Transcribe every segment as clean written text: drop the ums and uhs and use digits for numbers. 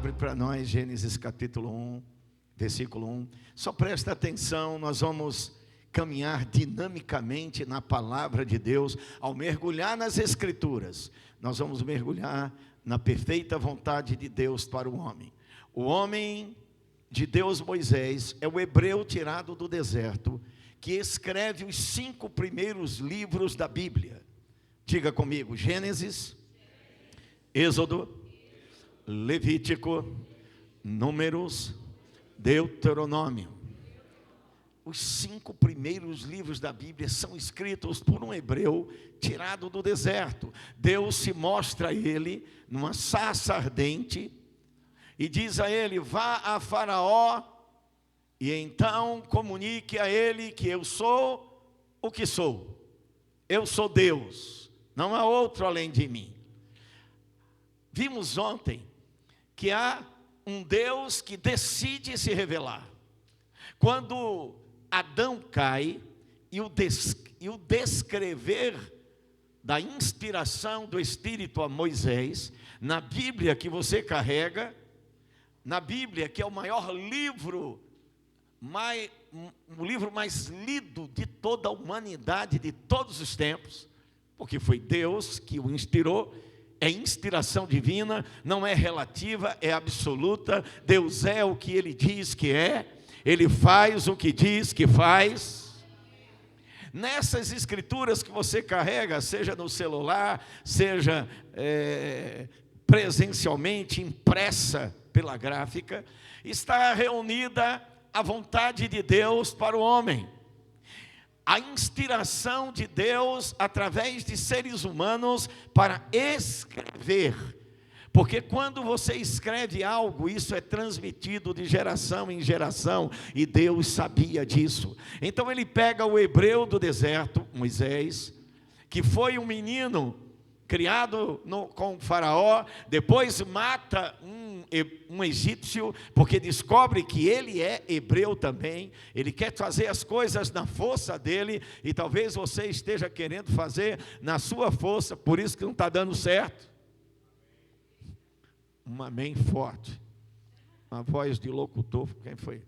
Abre para nós Gênesis capítulo 1, versículo 1. Só presta atenção, nós vamos caminhar dinamicamente na palavra de Deus. Ao mergulhar nas Escrituras, nós vamos mergulhar na perfeita vontade de Deus para o homem. O homem de Deus, Moisés, é o hebreu tirado do deserto, que escreve os 5 primeiros livros da Bíblia. Diga comigo: Gênesis, Êxodo, Levítico, Números, Deuteronômio. Os 5 primeiros livros da Bíblia são escritos por um hebreu tirado do deserto. Deus se mostra a ele numa sarça ardente e diz a ele: vá a Faraó e então comunique a ele que eu sou o que sou. Eu sou Deus, não há outro além de mim. Vimos ontem que há um Deus que decide se revelar. Quando Adão cai e o descrever da inspiração do Espírito a Moisés, na Bíblia que você carrega, na Bíblia que é o maior livro, o livro mais lido de toda a humanidade, de todos os tempos, porque foi Deus que o inspirou. É inspiração divina, não é relativa, é absoluta. Deus é o que Ele diz que é, Ele faz o que diz que faz. Nessas escrituras que você carrega, seja no celular, seja presencialmente, impressa pela gráfica, está reunida a vontade de Deus para o homem. A inspiração de Deus através de seres humanos para escrever. Porque quando você escreve algo, isso é transmitido de geração em geração, e Deus sabia disso. Então ele pega o hebreu do deserto, Moisés, que foi um menino criado com Faraó, depois mata um egípcio, porque descobre que ele é hebreu também. Ele quer fazer as coisas na força dele, e talvez você esteja querendo fazer na sua força, por isso que não está dando certo. Um amém forte, uma voz de locutor. Quem foi?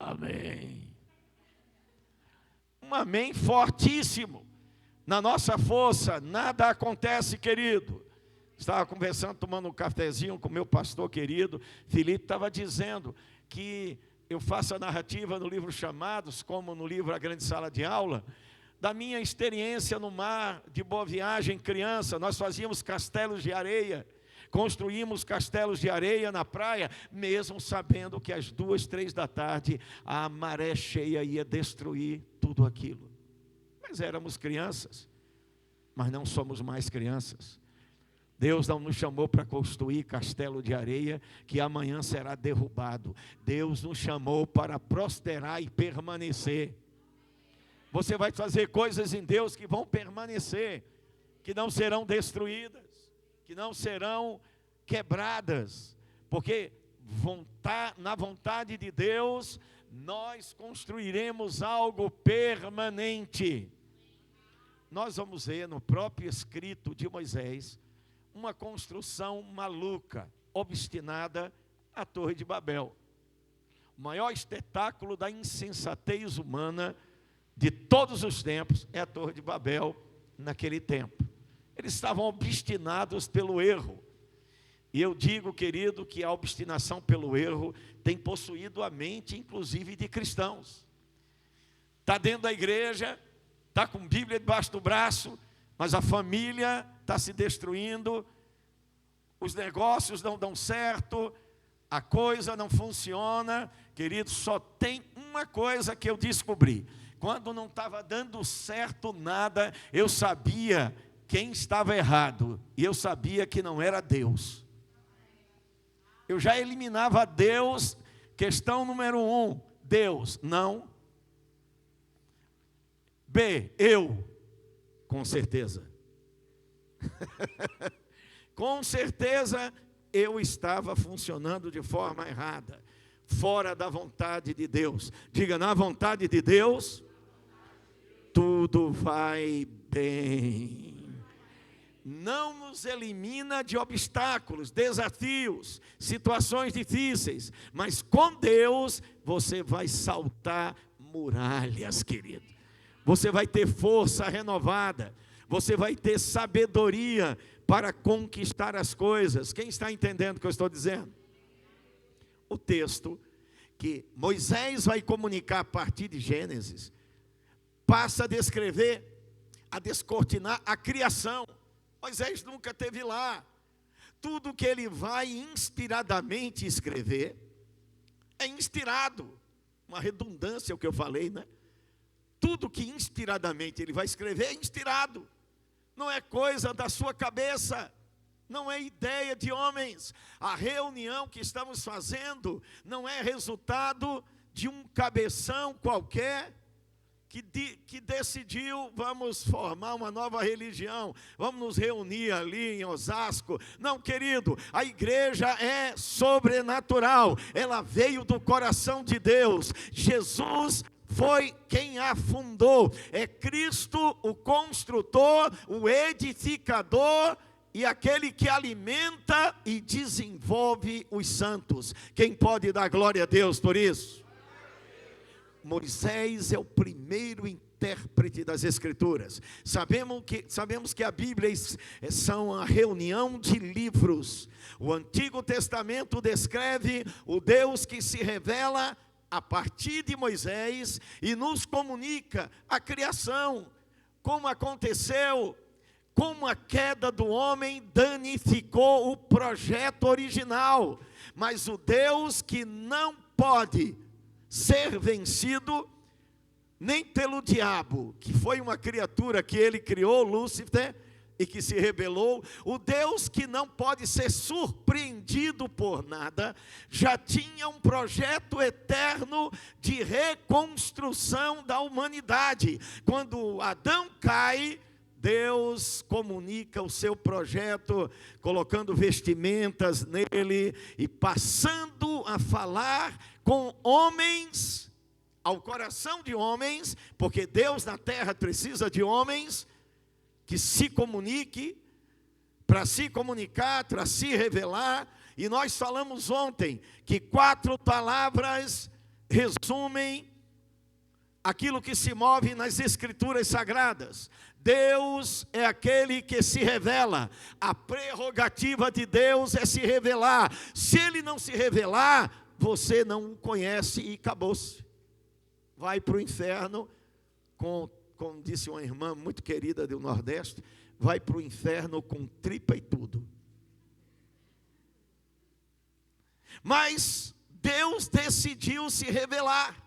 Amém. Um amém fortíssimo. Na nossa força, nada acontece, querido. Estava conversando, tomando um cafezinho com meu pastor querido, Felipe, estava dizendo que eu faço a narrativa no livro Chamados, como no livro A Grande Sala de Aula, da minha experiência no mar, de Boa Viagem, criança. Nós fazíamos castelos de areia, construímos castelos de areia na praia, mesmo sabendo que às 2, 3 da tarde, a maré cheia ia destruir tudo aquilo. Mas éramos crianças, mas não somos mais crianças. Deus não nos chamou para construir castelo de areia que amanhã será derrubado. Deus nos chamou para prosperar e permanecer. Você vai fazer coisas em Deus que vão permanecer, que não serão destruídas, que não serão quebradas, porque na vontade de Deus nós construiremos algo permanente. Nós vamos ver no próprio escrito de Moisés uma construção maluca, obstinada, a Torre de Babel. O maior espetáculo da insensatez humana de todos os tempos é a Torre de Babel naquele tempo. Eles estavam obstinados pelo erro. E eu digo, querido, que a obstinação pelo erro tem possuído a mente, inclusive, de cristãos. Está dentro da igreja, está com Bíblia debaixo do braço, mas a família está se destruindo, os negócios não dão certo, a coisa não funciona. Querido, só tem uma coisa que eu descobri: quando não estava dando certo nada, eu sabia quem estava errado, e eu sabia que não era Deus. Eu já eliminava Deus. Questão número 1, Deus, não. B, eu, com certeza. Com certeza eu estava funcionando de forma errada, fora da vontade de Deus. Diga: na vontade de Deus, tudo vai bem. não nos elimina de obstáculos, desafios, situações difíceis, mas com Deus você vai saltar muralhas, querido. Você vai ter força renovada, você vai ter sabedoria para conquistar as coisas. Quem está entendendo o que eu estou dizendo? O texto que Moisés vai comunicar a partir de Gênesis, passa a descrever, a descortinar a criação. Moisés nunca esteve lá. Tudo que ele vai inspiradamente escrever, é inspirado. Uma redundância o que eu falei, né? Tudo que inspiradamente ele vai escrever é inspirado. Não é coisa da sua cabeça. Não é ideia de homens. A reunião que estamos fazendo não é resultado de um cabeção qualquer que decidiu, vamos formar uma nova religião, vamos nos reunir ali em Osasco. Não, querido, a igreja é sobrenatural, ela veio do coração de Deus. Jesus foi quem a fundou, é Cristo o construtor, o edificador e aquele que alimenta e desenvolve os santos. Quem pode dar glória a Deus por isso? Moisés é o primeiro intérprete das Escrituras. Sabemos que a Bíblia são a reunião de livros. O Antigo Testamento descreve o Deus que se revela a partir de Moisés e nos comunica a criação, como aconteceu, como a queda do homem danificou o projeto original. Mas o Deus que não pode ser vencido nem pelo diabo, que foi uma criatura que ele criou, Lúcifer, e que se rebelou, o Deus que não pode ser surpreendido por nada, já tinha um projeto eterno de reconstrução da humanidade. Quando Adão cai, Deus comunica o seu projeto, colocando vestimentas nele e passando a falar com homens, ao coração de homens, porque Deus na terra precisa de homens que se comunique, para se comunicar, para se revelar. E nós falamos ontem que 4 palavras resumem aquilo que se move nas Escrituras Sagradas. Deus é aquele que se revela. A prerrogativa de Deus é se revelar. Se Ele não se revelar, você não o conhece e acabou-se. Vai para o inferno, como disse uma irmã muito querida do Nordeste, vai para o inferno com tripa e tudo. Mas Deus decidiu se revelar.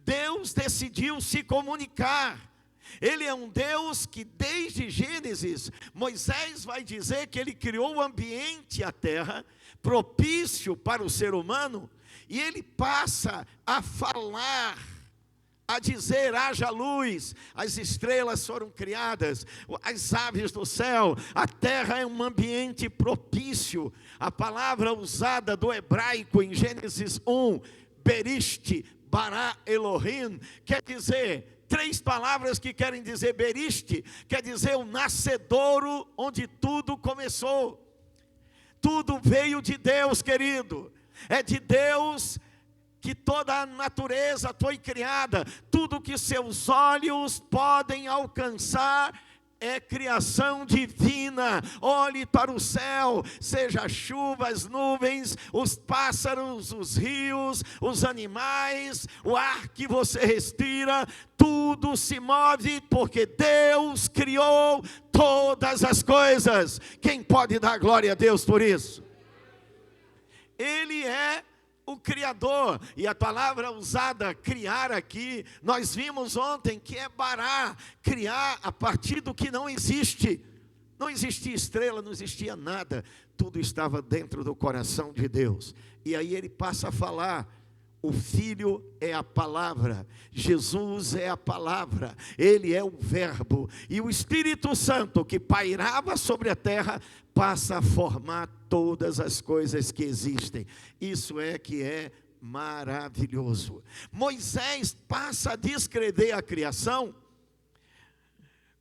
Deus decidiu se comunicar. Ele é um Deus que desde Gênesis, Moisés vai dizer que ele criou o ambiente, a terra, propício para o ser humano, e ele passa a falar, a dizer: haja luz, as estrelas foram criadas, as aves do céu, a terra é um ambiente propício. A palavra usada do hebraico em Gênesis 1, Berishti, bara Elohim, quer dizer, 3 palavras que querem dizer Berishti, quer dizer o nascedouro onde tudo começou. Tudo veio de Deus, querido. É de Deus que toda a natureza foi criada. Tudo que seus olhos podem alcançar é criação divina. Olhe para o céu, seja a chuva, as nuvens, os pássaros, os rios, os animais, o ar que você respira, tudo se move porque Deus criou todas as coisas. Quem pode dar glória a Deus por isso? Ele é o Criador, e a palavra usada, criar aqui, nós vimos ontem que é bará, criar a partir do que não existe. Não existia estrela, não existia nada, tudo estava dentro do coração de Deus. E aí ele passa a falar: o Filho é a palavra, Jesus é a palavra, Ele é o verbo, e o Espírito Santo que pairava sobre a terra, passa a formar todas as coisas que existem. Isso é que é maravilhoso. Moisés passa a descrever a criação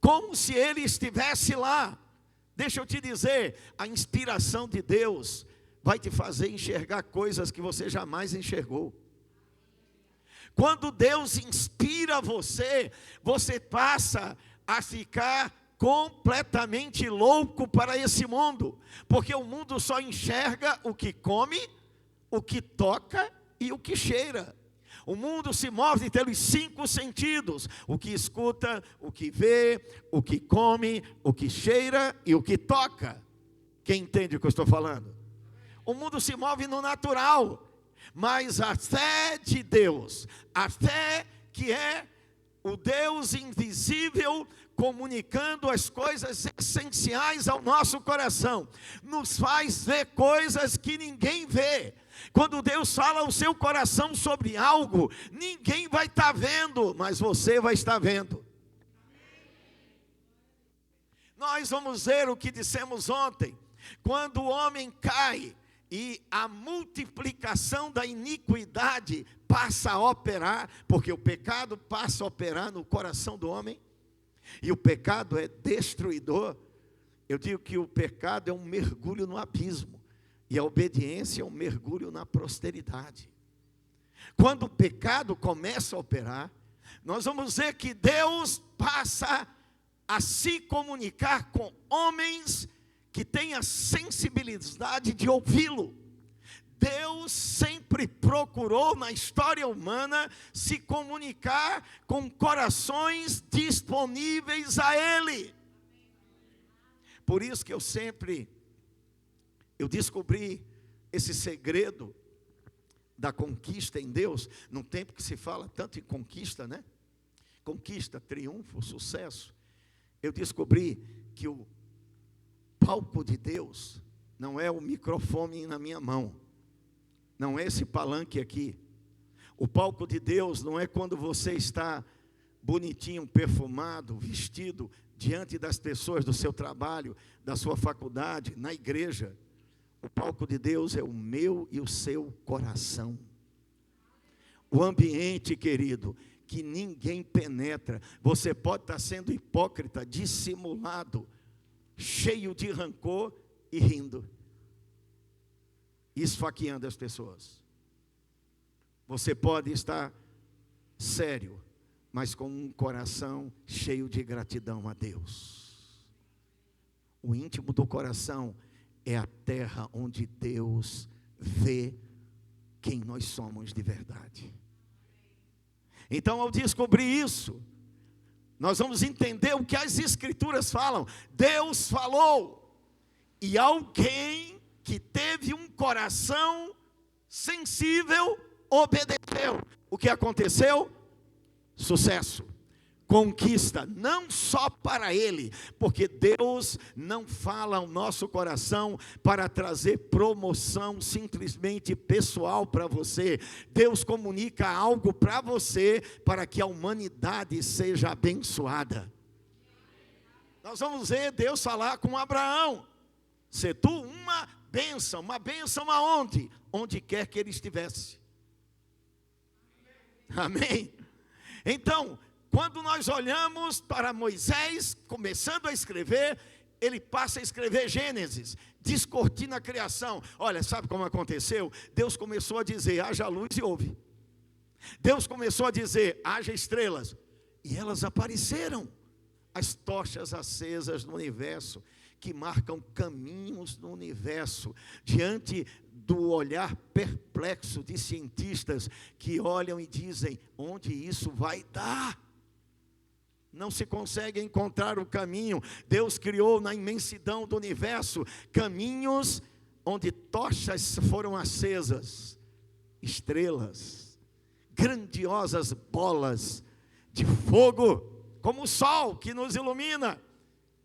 como se ele estivesse lá. Deixa eu te dizer, a inspiração de Deus vai te fazer enxergar coisas que você jamais enxergou. Quando Deus inspira você, você passa a ficar completamente louco para esse mundo, porque o mundo só enxerga o que come, o que toca e o que cheira. O mundo se move pelos 5 sentidos: o que escuta, o que vê, o que come, o que cheira e o que toca. Quem entende o que eu estou falando? O mundo se move no natural, mas a fé de Deus, a fé que é o Deus invisível, comunicando as coisas essenciais ao nosso coração, nos faz ver coisas que ninguém vê. Quando Deus fala ao seu coração sobre algo, ninguém vai estar vendo, mas você vai estar vendo. Nós vamos ver o que dissemos ontem. Quando o homem cai e a multiplicação da iniquidade passa a operar, porque o pecado passa a operar no coração do homem, e o pecado é destruidor. Eu digo que o pecado é um mergulho no abismo, e a obediência é um mergulho na prosperidade. Quando o pecado começa a operar, nós vamos ver que Deus passa a se comunicar com homens que têm a sensibilidade de ouvi-lo. Deus sempre procurou na história humana se comunicar com corações disponíveis a Ele. Por isso que eu descobri esse segredo da conquista em Deus, num tempo que se fala tanto em conquista, né? Conquista, triunfo, sucesso. Eu descobri que o palco de Deus não é o microfone na minha mão, não é esse palanque aqui. O palco de Deus não é quando você está bonitinho, perfumado, vestido, diante das pessoas do seu trabalho, da sua faculdade, na igreja. O palco de Deus é o meu e o seu coração. O ambiente, querido, que ninguém penetra. Você pode estar sendo hipócrita, dissimulado, cheio de rancor e rindo, esfaqueando as pessoas. Você pode estar sério, mas com um coração cheio de gratidão a Deus. O íntimo do coração é a terra onde Deus vê quem nós somos de verdade. Então, ao descobrir isso, nós vamos entender o que as Escrituras falam. Deus falou, e alguém que teve um coração sensível obedeceu. O que aconteceu? Sucesso, conquista, não só para ele, porque Deus não fala ao nosso coração para trazer promoção simplesmente pessoal para você. Deus comunica algo para você, para que a humanidade seja abençoada. Nós vamos ver Deus falar com Abraão: se tu uma bênção aonde? Onde quer que ele estivesse. Amém? Então, quando nós olhamos para Moisés começando a escrever, ele passa a escrever Gênesis, descortina a criação. Olha, sabe como aconteceu? Deus começou a dizer: haja luz e houve. Deus começou a dizer: haja estrelas, e elas apareceram. As tochas acesas no universo, que marcam caminhos no universo, diante do olhar perplexo de cientistas que olham e dizem: onde isso vai dar? Não se consegue encontrar o caminho. Deus criou na imensidão do universo caminhos onde tochas foram acesas, estrelas, grandiosas bolas de fogo, como o sol que nos ilumina.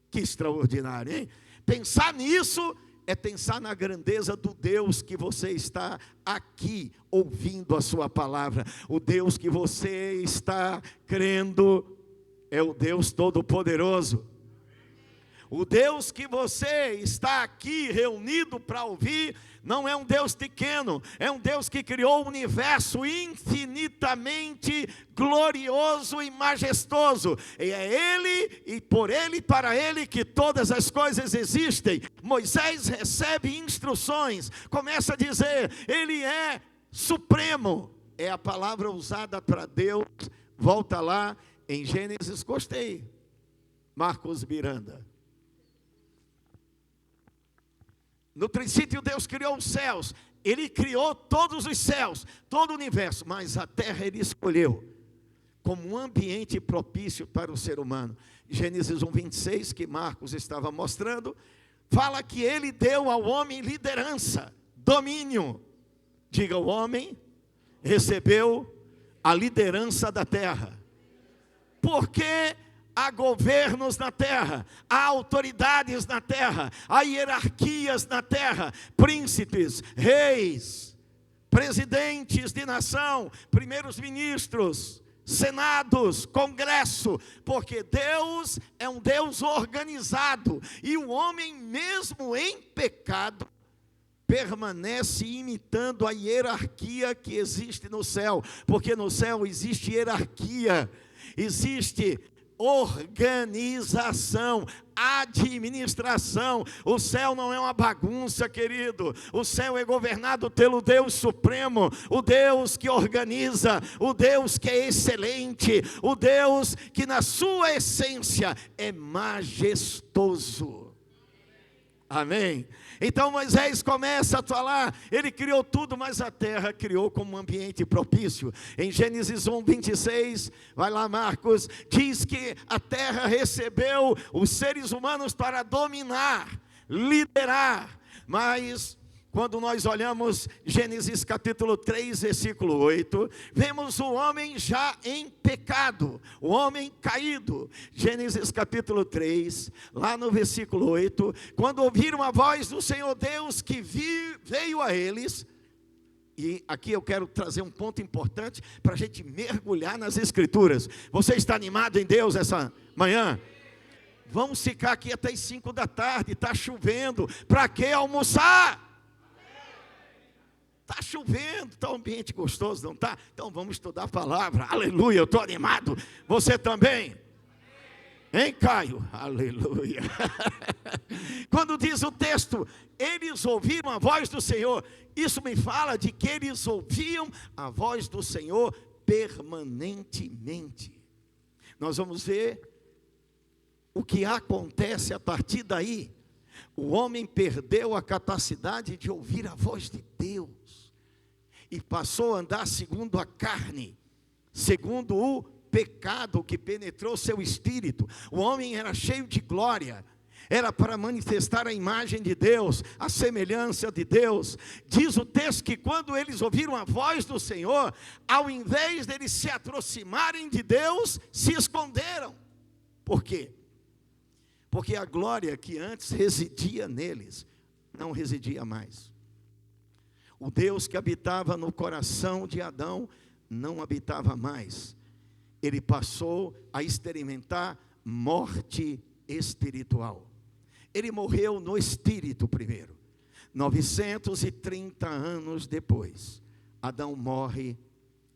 Que extraordinário, hein? Pensar nisso é pensar na grandeza do Deus que você está aqui ouvindo a sua palavra. O Deus que você está crendo é o Deus Todo-Poderoso. O Deus que você está aqui reunido para ouvir, não é um Deus pequeno, é um Deus que criou o universo infinitamente glorioso e majestoso. E é Ele, e por Ele, e para Ele que todas as coisas existem. Moisés recebe instruções, começa a dizer, Ele é supremo. É a palavra usada para Deus, volta lá em Gênesis, gostei, Marcos Miranda. No princípio Deus criou os céus, Ele criou todos os céus, todo o universo, mas a terra Ele escolheu como um ambiente propício para o ser humano. Gênesis 1:26, que Marcos estava mostrando, fala que Ele deu ao homem liderança, domínio. Diga, o homem recebeu a liderança da terra. Porque há governos na terra, há autoridades na terra, há hierarquias na terra, príncipes, reis, presidentes de nação, primeiros ministros, senados, congresso, porque Deus é um Deus organizado, e o homem mesmo em pecado, permanece imitando a hierarquia que existe no céu, porque no céu existe hierarquia, existe organização, administração. O céu não é uma bagunça, querido. O céu é governado pelo Deus supremo, o Deus que organiza, o Deus que é excelente, o Deus que na sua essência é majestoso. Amém? Então Moisés começa a falar, ele criou tudo, mas a terra criou como um ambiente propício. Em Gênesis 1:26, vai lá Marcos, diz que a terra recebeu os seres humanos para dominar, liderar, mas quando nós olhamos Gênesis capítulo 3, versículo 8, vemos o homem já em pecado, o homem caído. Gênesis capítulo 3, lá no versículo 8, quando ouviram a voz do Senhor Deus que veio a eles, e aqui eu quero trazer um ponto importante para a gente mergulhar nas Escrituras. Você está animado em Deus essa manhã? Vamos ficar aqui até as 5 da tarde, está chovendo, para que almoçar? Está chovendo, está um ambiente gostoso, não está? Então vamos estudar a palavra, aleluia, eu estou animado, você também? Hein, Caio? Aleluia. Quando diz o texto, eles ouviram a voz do Senhor, isso me fala de que eles ouviam a voz do Senhor permanentemente. Nós vamos ver o que acontece a partir daí. O homem perdeu a capacidade de ouvir a voz de Deus e passou a andar segundo a carne, segundo o pecado que penetrou seu espírito. O homem era cheio de glória, era para manifestar a imagem de Deus, a semelhança de Deus. Diz o texto que quando eles ouviram a voz do Senhor, ao invés deles se aproximarem de Deus, se esconderam. Por quê? Porque a glória que antes residia neles, não residia mais. O Deus que habitava no coração de Adão, não habitava mais. Ele passou a experimentar morte espiritual. Ele morreu no espírito primeiro. 930 anos depois, Adão morre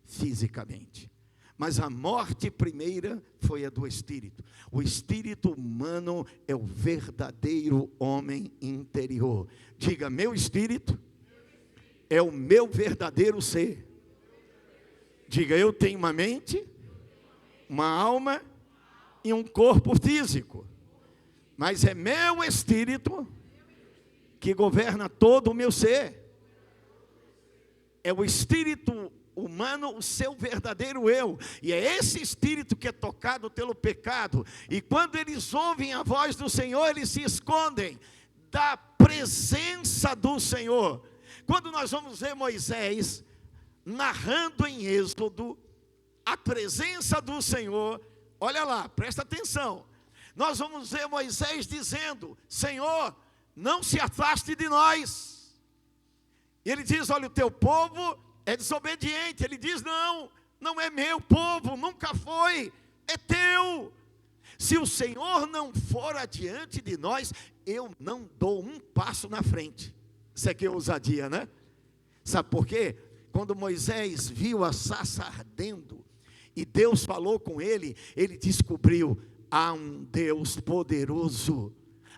fisicamente. Mas a morte primeira foi a do espírito. O espírito humano é o verdadeiro homem interior. Diga, meu espírito é o meu verdadeiro ser. Diga, eu tenho uma mente, uma alma e um corpo físico. Mas é meu espírito que governa todo o meu ser. É o espírito humano, o seu verdadeiro eu, e é esse espírito que é tocado pelo pecado, e quando eles ouvem a voz do Senhor, eles se escondem da presença do Senhor. Quando nós vamos ver Moisés narrando em Êxodo a presença do Senhor, olha lá, presta atenção, nós vamos ver Moisés dizendo, Senhor, não se afaste de nós. E ele diz, olha, o teu povo é desobediente. Ele diz, não é meu povo, nunca foi, é teu. Se o Senhor não for adiante de nós, eu não dou um passo na frente. Isso aqui é ousadia, né? Sabe por quê? Quando Moisés viu a sarça ardendo, e Deus falou com ele, ele descobriu: há um Deus poderoso,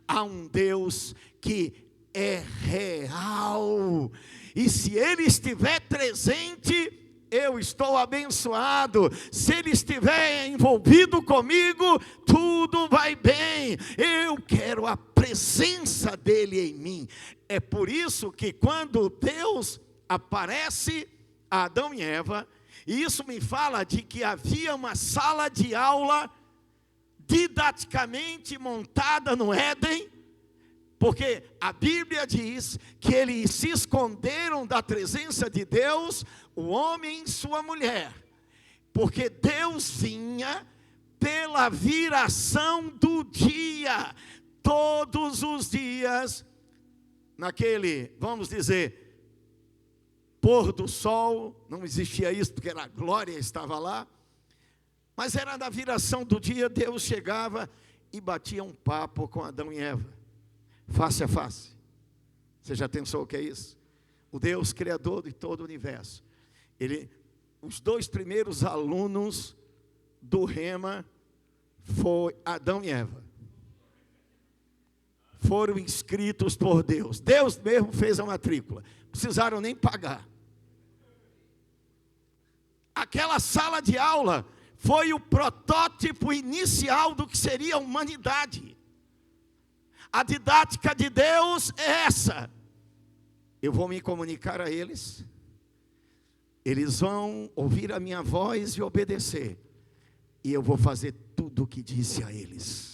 há um Deus que é real, e se Ele estiver presente, eu estou abençoado. Se Ele estiver envolvido comigo, tudo vai bem. Eu quero a presença dEle em mim. É por isso que quando Deus aparece a Adão e Eva, e isso me fala de que havia uma sala de aula didaticamente montada no Éden, porque a Bíblia diz que eles se esconderam da presença de Deus, o homem e sua mulher, porque Deus vinha pela viração do dia, todos os dias, naquele, vamos dizer, pôr do sol. Não existia isso, porque a glória estava lá, mas era na viração do dia, Deus chegava e batia um papo com Adão e Eva, face a face. Você já pensou o que é isso? O Deus criador de todo o universo. Os dois primeiros alunos do Rema foi Adão e Eva. Foram inscritos por Deus. Deus mesmo fez a matrícula. Não precisaram nem pagar. Aquela sala de aula foi o protótipo inicial do que seria a humanidade. A didática de Deus é essa: eu vou me comunicar a eles, eles vão ouvir a minha voz e obedecer, e eu vou fazer tudo o que disse a eles.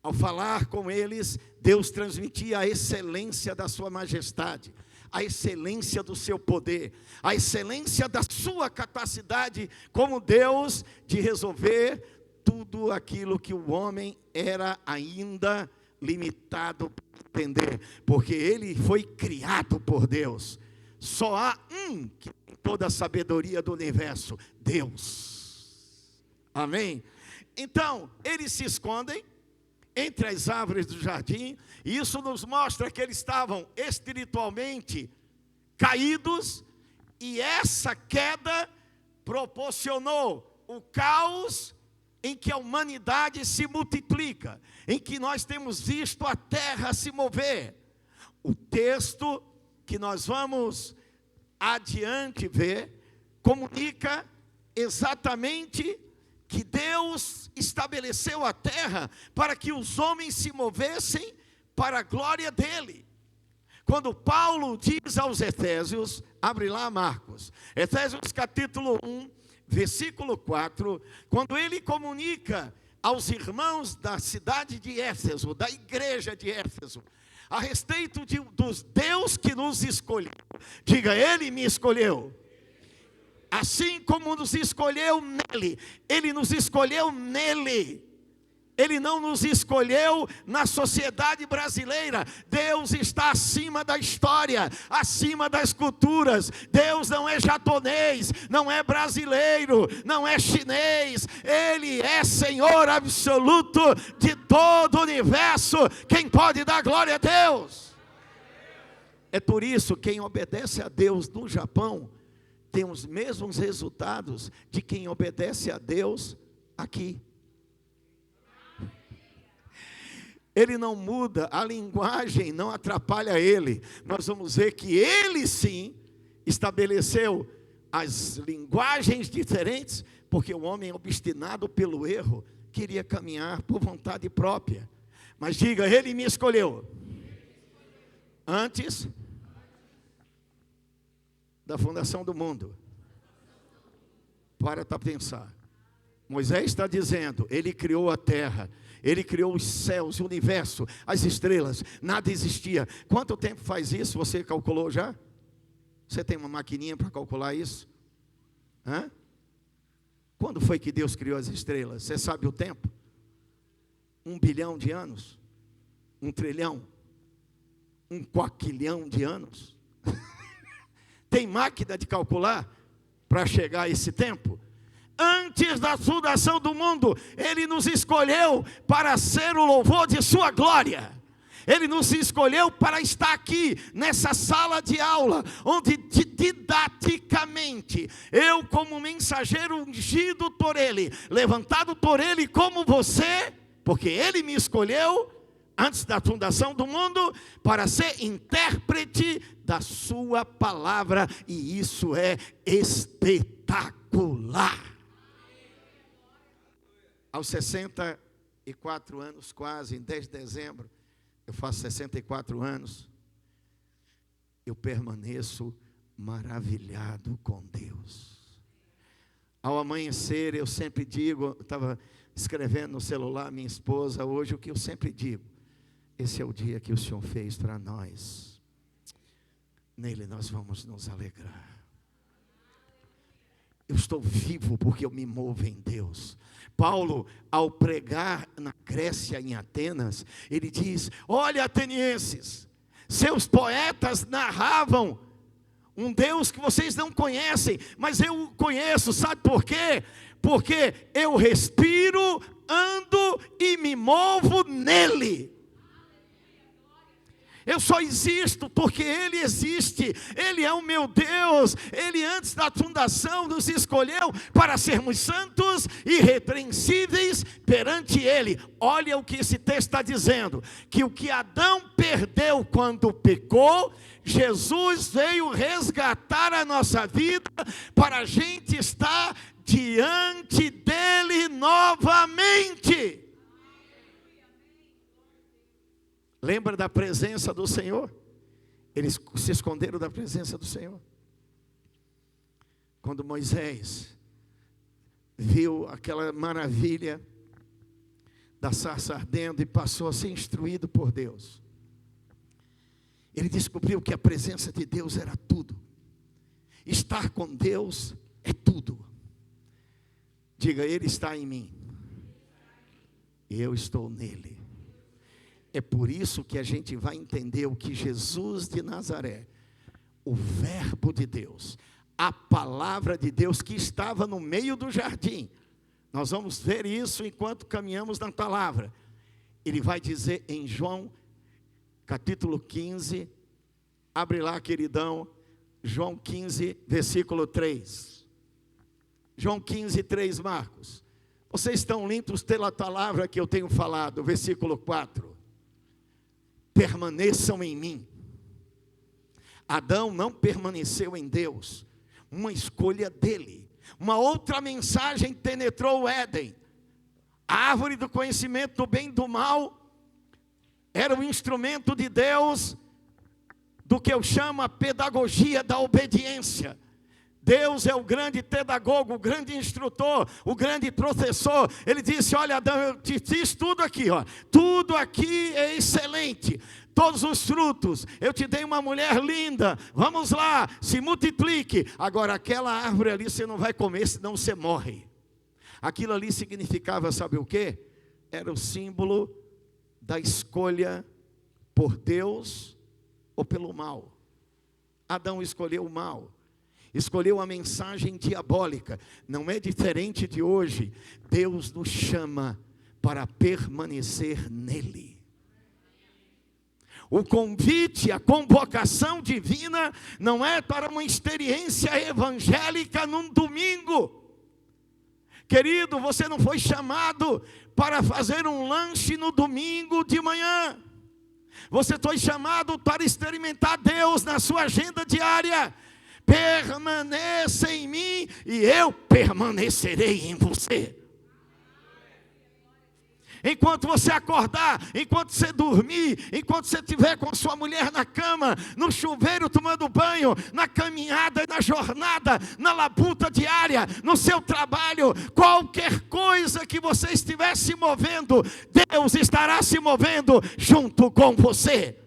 Ao falar com eles, Deus transmitia a excelência da sua majestade, a excelência do seu poder, a excelência da sua capacidade como Deus de resolver tudo aquilo que o homem era ainda limitado para entender, porque ele foi criado por Deus. Só há um que tem toda a sabedoria do universo: Deus. Amém? Então, eles se escondem entre as árvores do jardim, e isso nos mostra que eles estavam espiritualmente caídos, e essa queda proporcionou o caos em que a humanidade se multiplica, em que nós temos visto a terra se mover. O texto que nós vamos adiante ver, comunica exatamente que Deus estabeleceu a terra para que os homens se movessem para a glória dele. Quando Paulo diz aos Efésios, abre lá Marcos, Efésios capítulo 1, versículo 4, quando ele comunica aos irmãos da cidade de Éfeso, da igreja de Éfeso, a respeito dos Deus que nos escolheu. Diga: Ele me escolheu. Assim como nos escolheu nele, Ele nos escolheu nele. Ele não nos escolheu na sociedade brasileira. Deus está acima da história, acima das culturas. Deus não é japonês, não é brasileiro, não é chinês. Ele é Senhor absoluto de todo o universo. Quem pode dar glória a Deus? É por isso que quem obedece a Deus no Japão tem os mesmos resultados de quem obedece a Deus aqui. Ele não muda, a linguagem não atrapalha ele. Nós vamos ver que ele sim estabeleceu as linguagens diferentes, porque o homem obstinado pelo erro queria caminhar por vontade própria. Mas diga: Ele me escolheu antes da fundação do mundo. Para pensar. Moisés está dizendo: Ele criou a terra, Ele criou os céus, o universo, as estrelas, nada existia. Quanto tempo faz isso? Você calculou já? Você tem uma maquininha para calcular isso? Hã? Quando foi que Deus criou as estrelas? Você sabe o tempo? 1 bilhão de anos? 1 trilhão? 1 quaquilhão de anos? Tem máquina de calcular para chegar a esse tempo? Antes da fundação do mundo, Ele nos escolheu para ser o louvor de sua glória. Ele nos escolheu para estar aqui, nessa sala de aula, onde didaticamente, eu como mensageiro ungido por Ele, levantado por Ele como você, porque Ele me escolheu, antes da fundação do mundo, para ser intérprete da sua palavra, e isso é espetacular. Aos 64 anos, quase, em 10 de dezembro, eu faço 64 anos, eu permaneço maravilhado com Deus. Ao amanhecer, eu sempre digo, eu estava escrevendo no celular, minha esposa, hoje, o que eu sempre digo: esse é o dia que o Senhor fez para nós, nele nós vamos nos alegrar. Eu estou vivo porque eu me movo em Deus. Paulo, ao pregar na Grécia, em Atenas, ele diz: olha, atenienses, seus poetas narravam um Deus que vocês não conhecem, mas eu conheço. Sabe por quê? Porque eu respiro, ando e me movo nele. Eu só existo porque Ele existe. Ele é o meu Deus. Ele antes da fundação nos escolheu para sermos santos e irrepreensíveis perante Ele. Olha o que esse texto está dizendo: que o que Adão perdeu quando pecou, Jesus veio resgatar a nossa vida para a gente estar diante dEle novamente. Lembra da presença do Senhor? Eles se esconderam da presença do Senhor. Quando Moisés viu aquela maravilha da sarça ardendo e passou a ser instruído por Deus, ele descobriu que a presença de Deus era tudo. Estar com Deus é tudo. Diga: Ele está em mim e eu estou nele. É por isso que a gente vai entender o que Jesus de Nazaré, o verbo de Deus, a palavra de Deus que estava no meio do jardim. Nós vamos ver isso enquanto caminhamos na palavra. Ele vai dizer em João capítulo 15, abre lá, queridão, João 15, versículo 3. João 15, 3, Marcos. Vocês estão lindos pela palavra que eu tenho falado, versículo 4. Permaneçam em mim. Adão não permaneceu em Deus, uma escolha dele. Uma outra mensagem penetrou o Éden. A árvore do conhecimento do bem e do mal era o instrumento de Deus do que eu chamo a pedagogia da obediência. Deus é o grande pedagogo, o grande instrutor, o grande professor. Ele disse: olha, Adão, eu te fiz tudo aqui, ó. Tudo aqui é excelente. Todos os frutos, eu te dei uma mulher linda. Vamos lá, se multiplique. Agora, aquela árvore ali você não vai comer, senão você morre. Aquilo ali significava, sabe o quê? Era o símbolo da escolha por Deus ou pelo mal. Adão escolheu o mal. Escolheu a mensagem diabólica. Não é diferente de hoje. Deus nos chama para permanecer nele. O convite, a convocação divina não é para uma experiência evangélica num domingo. Querido, você não foi chamado para fazer um lanche no domingo de manhã. Você foi chamado para experimentar Deus na sua agenda diária. Permaneça em mim e eu permanecerei em você. Enquanto você acordar, enquanto você dormir, enquanto você estiver com a sua mulher na cama, no chuveiro tomando banho, na caminhada, na jornada, na labuta diária, no seu trabalho, qualquer coisa que você estiver se movendo, Deus estará se movendo junto com você.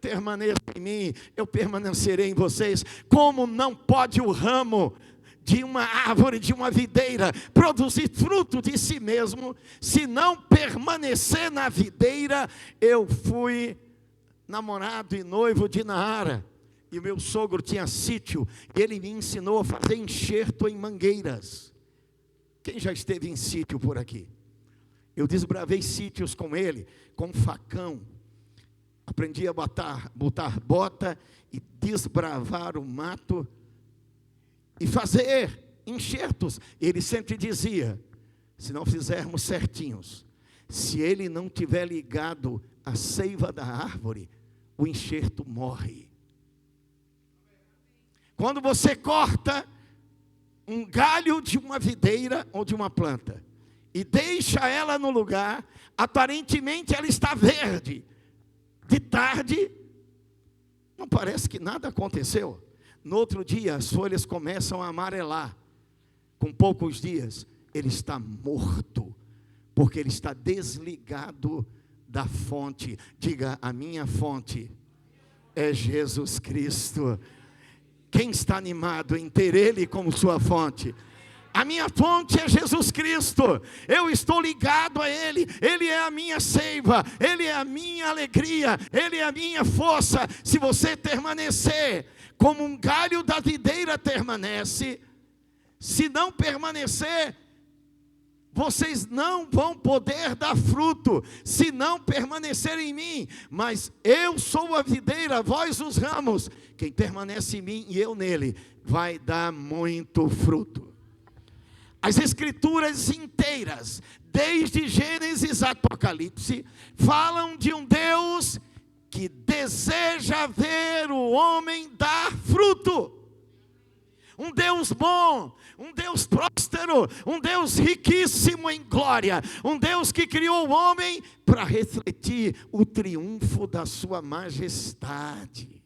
Permaneça em mim, eu permanecerei em vocês. Como não pode o ramo de uma árvore, de uma videira, produzir fruto de si mesmo, se não permanecer na videira? Eu fui namorado e noivo de Naara, E o meu sogro tinha sítio, e ele me ensinou a fazer enxerto em mangueiras. Quem já esteve em sítio por aqui? Eu sítios com ele, com facão. Aprendi a botar bota e desbravar o mato e fazer enxertos. Ele sempre dizia, se não fizermos certinhos, se ele não tiver ligado à seiva da árvore, o enxerto morre. Quando você corta um galho de uma videira ou de uma planta e deixa ela no lugar, aparentemente ela está verde. De tarde, não parece que nada aconteceu. No outro dia, as folhas começam a amarelar. Com poucos dias, ele está morto, porque ele está desligado da fonte. Diga, a minha fonte é Jesus Cristo. Quem está animado em ter Ele como sua fonte? A minha fonte é Jesus Cristo. Eu estou ligado a Ele. Ele é a minha seiva. Ele é a minha alegria. Ele é a minha força. Se você permanecer como um galho da videira permanece, se não permanecer, vocês não vão poder dar fruto, se não permanecer em mim. Mas eu sou a videira, vós os ramos. Quem permanece em mim e eu nele, vai dar muito fruto. As escrituras inteiras, desde Gênesis a Apocalipse, falam de um Deus que deseja ver o homem dar fruto. Um Deus bom, um Deus próspero, um Deus riquíssimo em glória, um Deus que criou o homem para refletir o triunfo da sua majestade.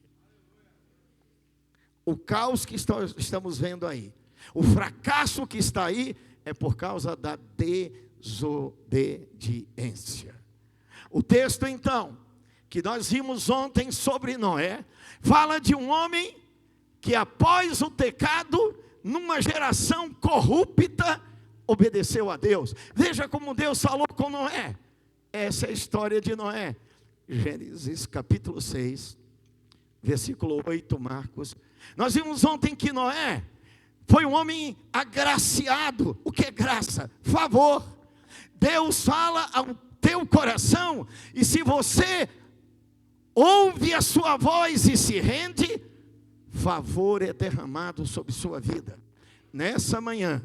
O caos que estamos vendo aí, o fracasso que está aí, é por causa da desobediência. O texto então, que nós vimos ontem sobre Noé, fala de um homem que após o pecado, numa geração corrupta, obedeceu a Deus. Veja como Deus falou com Noé. Essa é a história de Noé. Gênesis capítulo 6, versículo 8, Marcos. Nós vimos ontem que Noé foi um homem agraciado. O que é graça? Favor. Deus fala ao teu coração, e se você ouve a sua voz e se rende, favor é derramado sobre sua vida. Nessa manhã,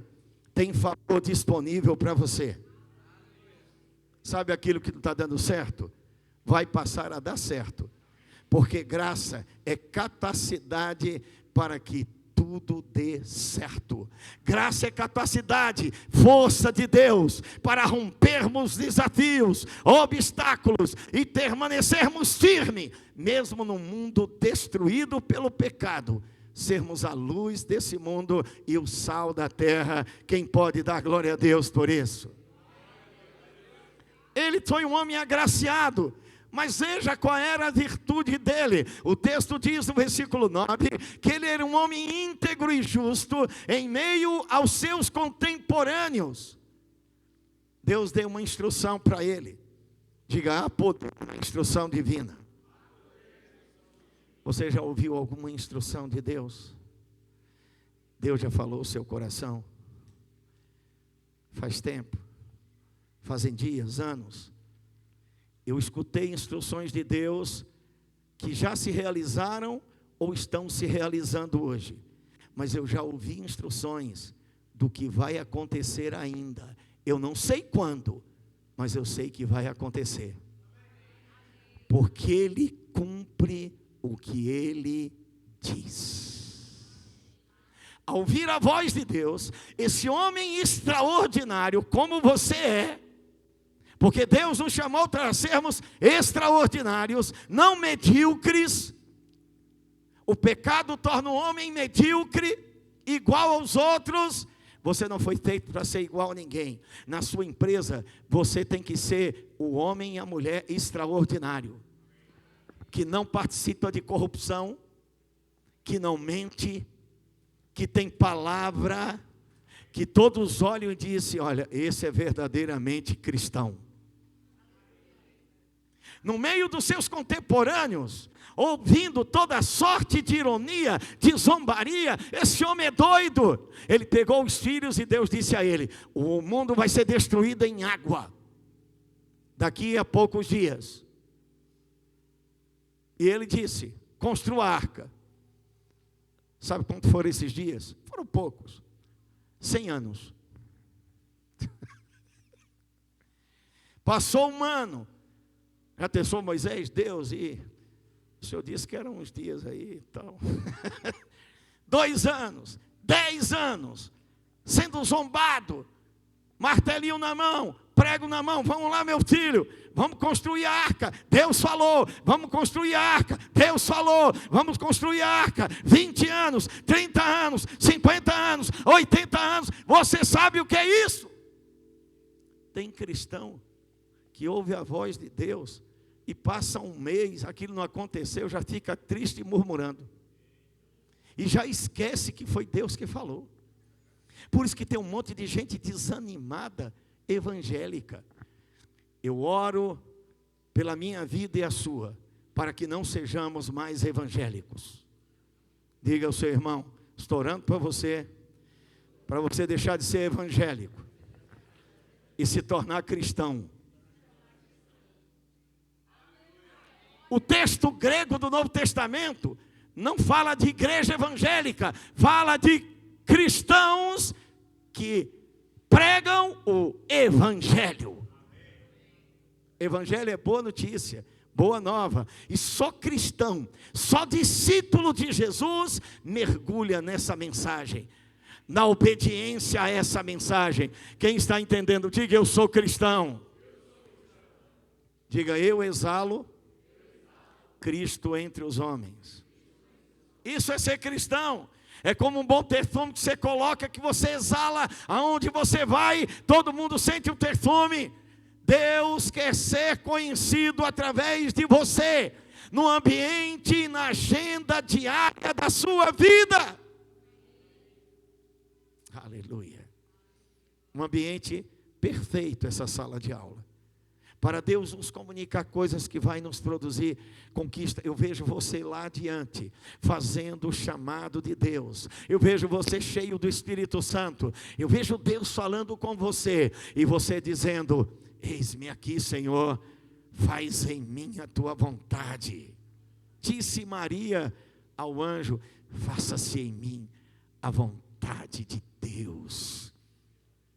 tem favor disponível para você. Sabe aquilo que não está dando certo? Vai passar a dar certo. Porque graça é capacidade para que tudo dê certo. Graça é capacidade, força de Deus para rompermos desafios, obstáculos e permanecermos firmes, mesmo no mundo destruído pelo pecado. Sermos a luz desse mundo e o sal da terra. Quem pode dar glória a Deus por isso? Ele foi um homem agraciado. Mas veja qual era a virtude dele. O texto diz no versículo 9, que ele era um homem íntegro e justo em meio aos seus contemporâneos. Deus deu uma instrução para ele. Diga, há poder na instrução divina. Você já ouviu alguma instrução de Deus? Deus já falou o seu coração? Faz tempo, fazem dias, anos. Eu escutei instruções de Deus que já se realizaram ou estão se realizando hoje. Mas eu já ouvi instruções do que vai acontecer ainda. Eu não sei quando, mas eu sei que vai acontecer. Porque Ele cumpre o que Ele diz. Ao ouvir a voz de Deus, esse homem extraordinário como você é, porque Deus nos chamou para sermos extraordinários, não medíocres. O pecado torna o homem medíocre, igual aos outros. Você não foi feito para ser igual a ninguém. Na sua empresa, você tem que ser o homem e a mulher extraordinário, que não participa de corrupção, que não mente, que tem palavra, que todos olham e dizem, olha, esse é verdadeiramente cristão. no meio dos seus contemporâneos, ouvindo toda sorte de ironia, de zombaria. Esse homem é doido. Ele pegou os filhos e Deus disse a ele: o mundo vai ser destruído em água daqui a poucos dias. E ele disse: construa a arca. Sabe quanto foram esses dias? Foram poucos. 100 anos. Passou um ano. Já pensou Moisés, Deus, e o Senhor disse que eram uns dias aí, então. 2 anos, 10 anos, sendo zombado, martelinho na mão, prego na mão. Vamos lá, meu filho, vamos construir a arca. Deus falou, vamos construir a arca. Deus falou, vamos construir a arca. 20 anos, 30 anos, 50 anos, 80 anos. Você sabe o que é isso? Tem cristão que ouve a voz de Deus e passa um mês, aquilo não aconteceu, já fica triste e murmurando. E já esquece que foi Deus que falou. Por isso que tem um monte de gente desanimada, evangélica. Eu oro pela minha vida e a sua, para que não sejamos mais evangélicos. Diga ao seu irmão: estou orando para você deixar de ser evangélico e se tornar cristão. O texto grego do Novo Testamento não fala de igreja evangélica, fala de cristãos que pregam o evangelho. Evangelho é boa notícia, boa nova. E só cristão, só discípulo de Jesus mergulha nessa mensagem, na obediência a essa mensagem. Quem está entendendo, diga: eu sou cristão. Diga: eu exalo Cristo entre os homens. Isso é ser cristão. É como um bom perfume que você coloca, que você exala, aonde você vai, todo mundo sente o perfume. Deus quer ser conhecido através de você, no ambiente e na agenda diária da sua vida. Aleluia. Um ambiente perfeito, essa sala de aula, para Deus nos comunicar coisas que vai nos produzir conquista. Eu vejo você lá adiante, fazendo o chamado de Deus. Eu vejo você cheio do Espírito Santo. Eu vejo Deus falando com você, e você dizendo: eis-me aqui, Senhor, faz em mim a tua vontade. Disse Maria ao anjo: faça-se em mim a vontade de Deus.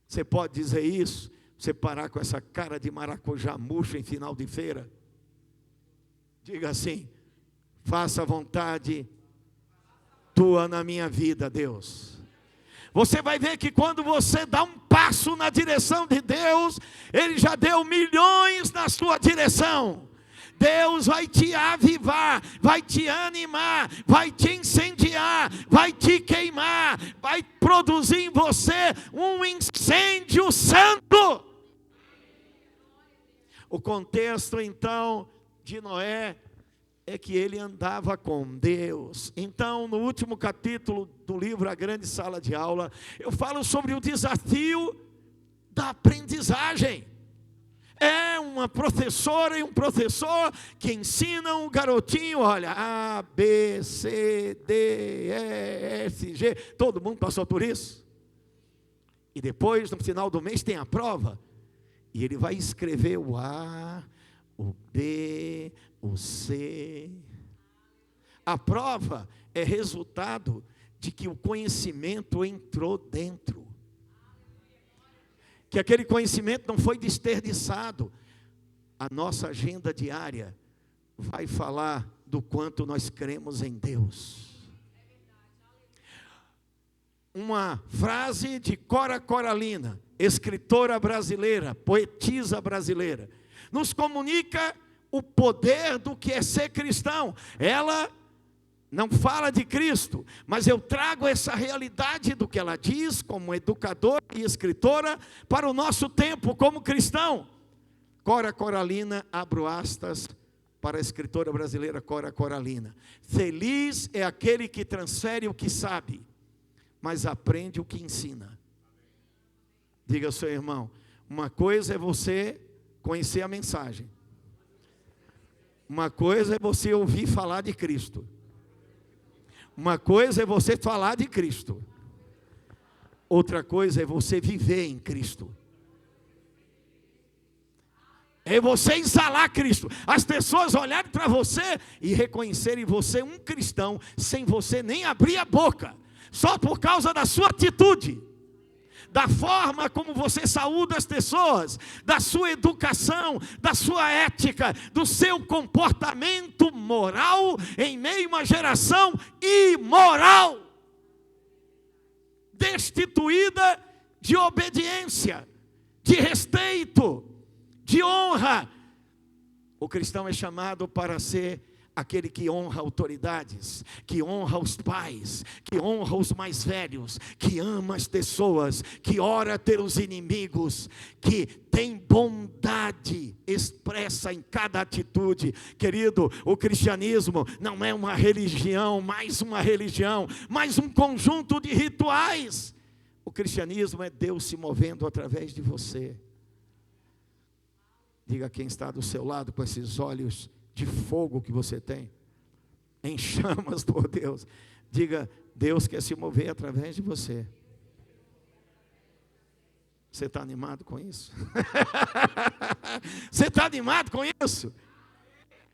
Você pode dizer isso? Você parar com essa cara de maracujá murcho em final de feira? Diga assim: faça a vontade tua na minha vida, Deus. Você vai ver que quando você dá um passo na direção de Deus, Ele já deu milhões na sua direção. Deus vai te avivar, vai te animar, vai te incendiar, vai te queimar, vai produzir em você um incêndio santo. O contexto então de Noé é que ele andava com Deus. Então, no último capítulo do livro A Grande Sala de Aula, eu falo sobre o desafio da aprendizagem. É uma professora e um professor que ensinam um garotinho, olha, A, B, C, D, E, F, G, todo mundo passou por isso. E depois, no final do mês, tem a prova. E ele vai escrever o A, o B, o C. A prova é resultado de que o conhecimento entrou dentro. Que aquele conhecimento não foi desperdiçado. A nossa agenda diária vai falar do quanto nós cremos em Deus. Uma frase de Cora Coralina, escritora brasileira, poetisa brasileira, nos comunica o poder do que é ser cristão. Ela não fala de Cristo, mas eu trago essa realidade do que ela diz como educadora e escritora para o nosso tempo como cristão. Cora Coralina, abro aspas para a escritora brasileira Cora Coralina: feliz é aquele que transfere o que sabe, mas aprende o que ensina. Diga ao seu irmão: uma coisa é você conhecer a mensagem, Uma coisa é você ouvir falar de Cristo. Uma coisa é você falar de Cristo. Outra coisa é você viver em Cristo. É você exalar Cristo. As pessoas olharem para você e reconhecerem você um cristão, sem você nem abrir a boca, só por causa da sua atitude, da forma como você saúda as pessoas, da sua educação, da sua ética, do seu comportamento moral em meio a uma geração imoral, destituída de obediência, de respeito, de honra. O cristão é chamado para ser aquele que honra autoridades, que honra os pais, que honra os mais velhos, que ama as pessoas, que ora pelos inimigos, que tem bondade expressa em cada atitude. Querido, o cristianismo não é uma religião, mais um conjunto de rituais. O cristianismo é Deus se movendo através de você. Diga quem está do seu lado com esses olhos de fogo que você tem, em chamas por Deus. Diga, Deus quer se mover através de você. Você está animado com isso? Você está animado com isso?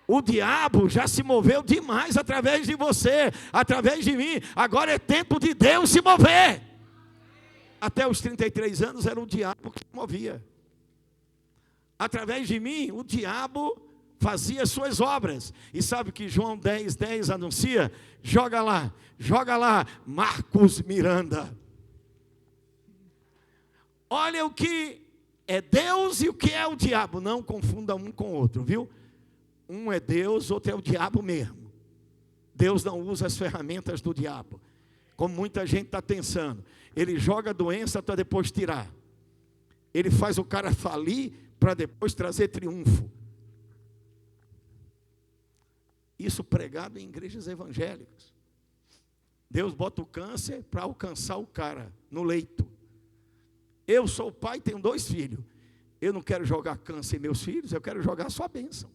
O diabo já se moveu demais através de você, através de mim. Agora é tempo de Deus se mover. Até os 33 anos era o diabo que se movia. Através de mim, o diabo fazia suas obras. E sabe o que João 10:10 anuncia? Joga lá, Marcos Miranda. Olha o que é Deus e o que é o diabo. Não confunda um com o outro, viu? Um é Deus, outro é o diabo mesmo. Deus não usa as ferramentas do diabo, como muita gente está pensando. Ele joga a doença para depois tirar. Ele faz o cara falir para depois trazer triunfo. Isso pregado em igrejas evangélicas. Deus bota o câncer para alcançar o cara no leito. Eu sou pai, tenho 2 filhos. Eu não quero jogar câncer em meus filhos, eu quero jogar só a bênção.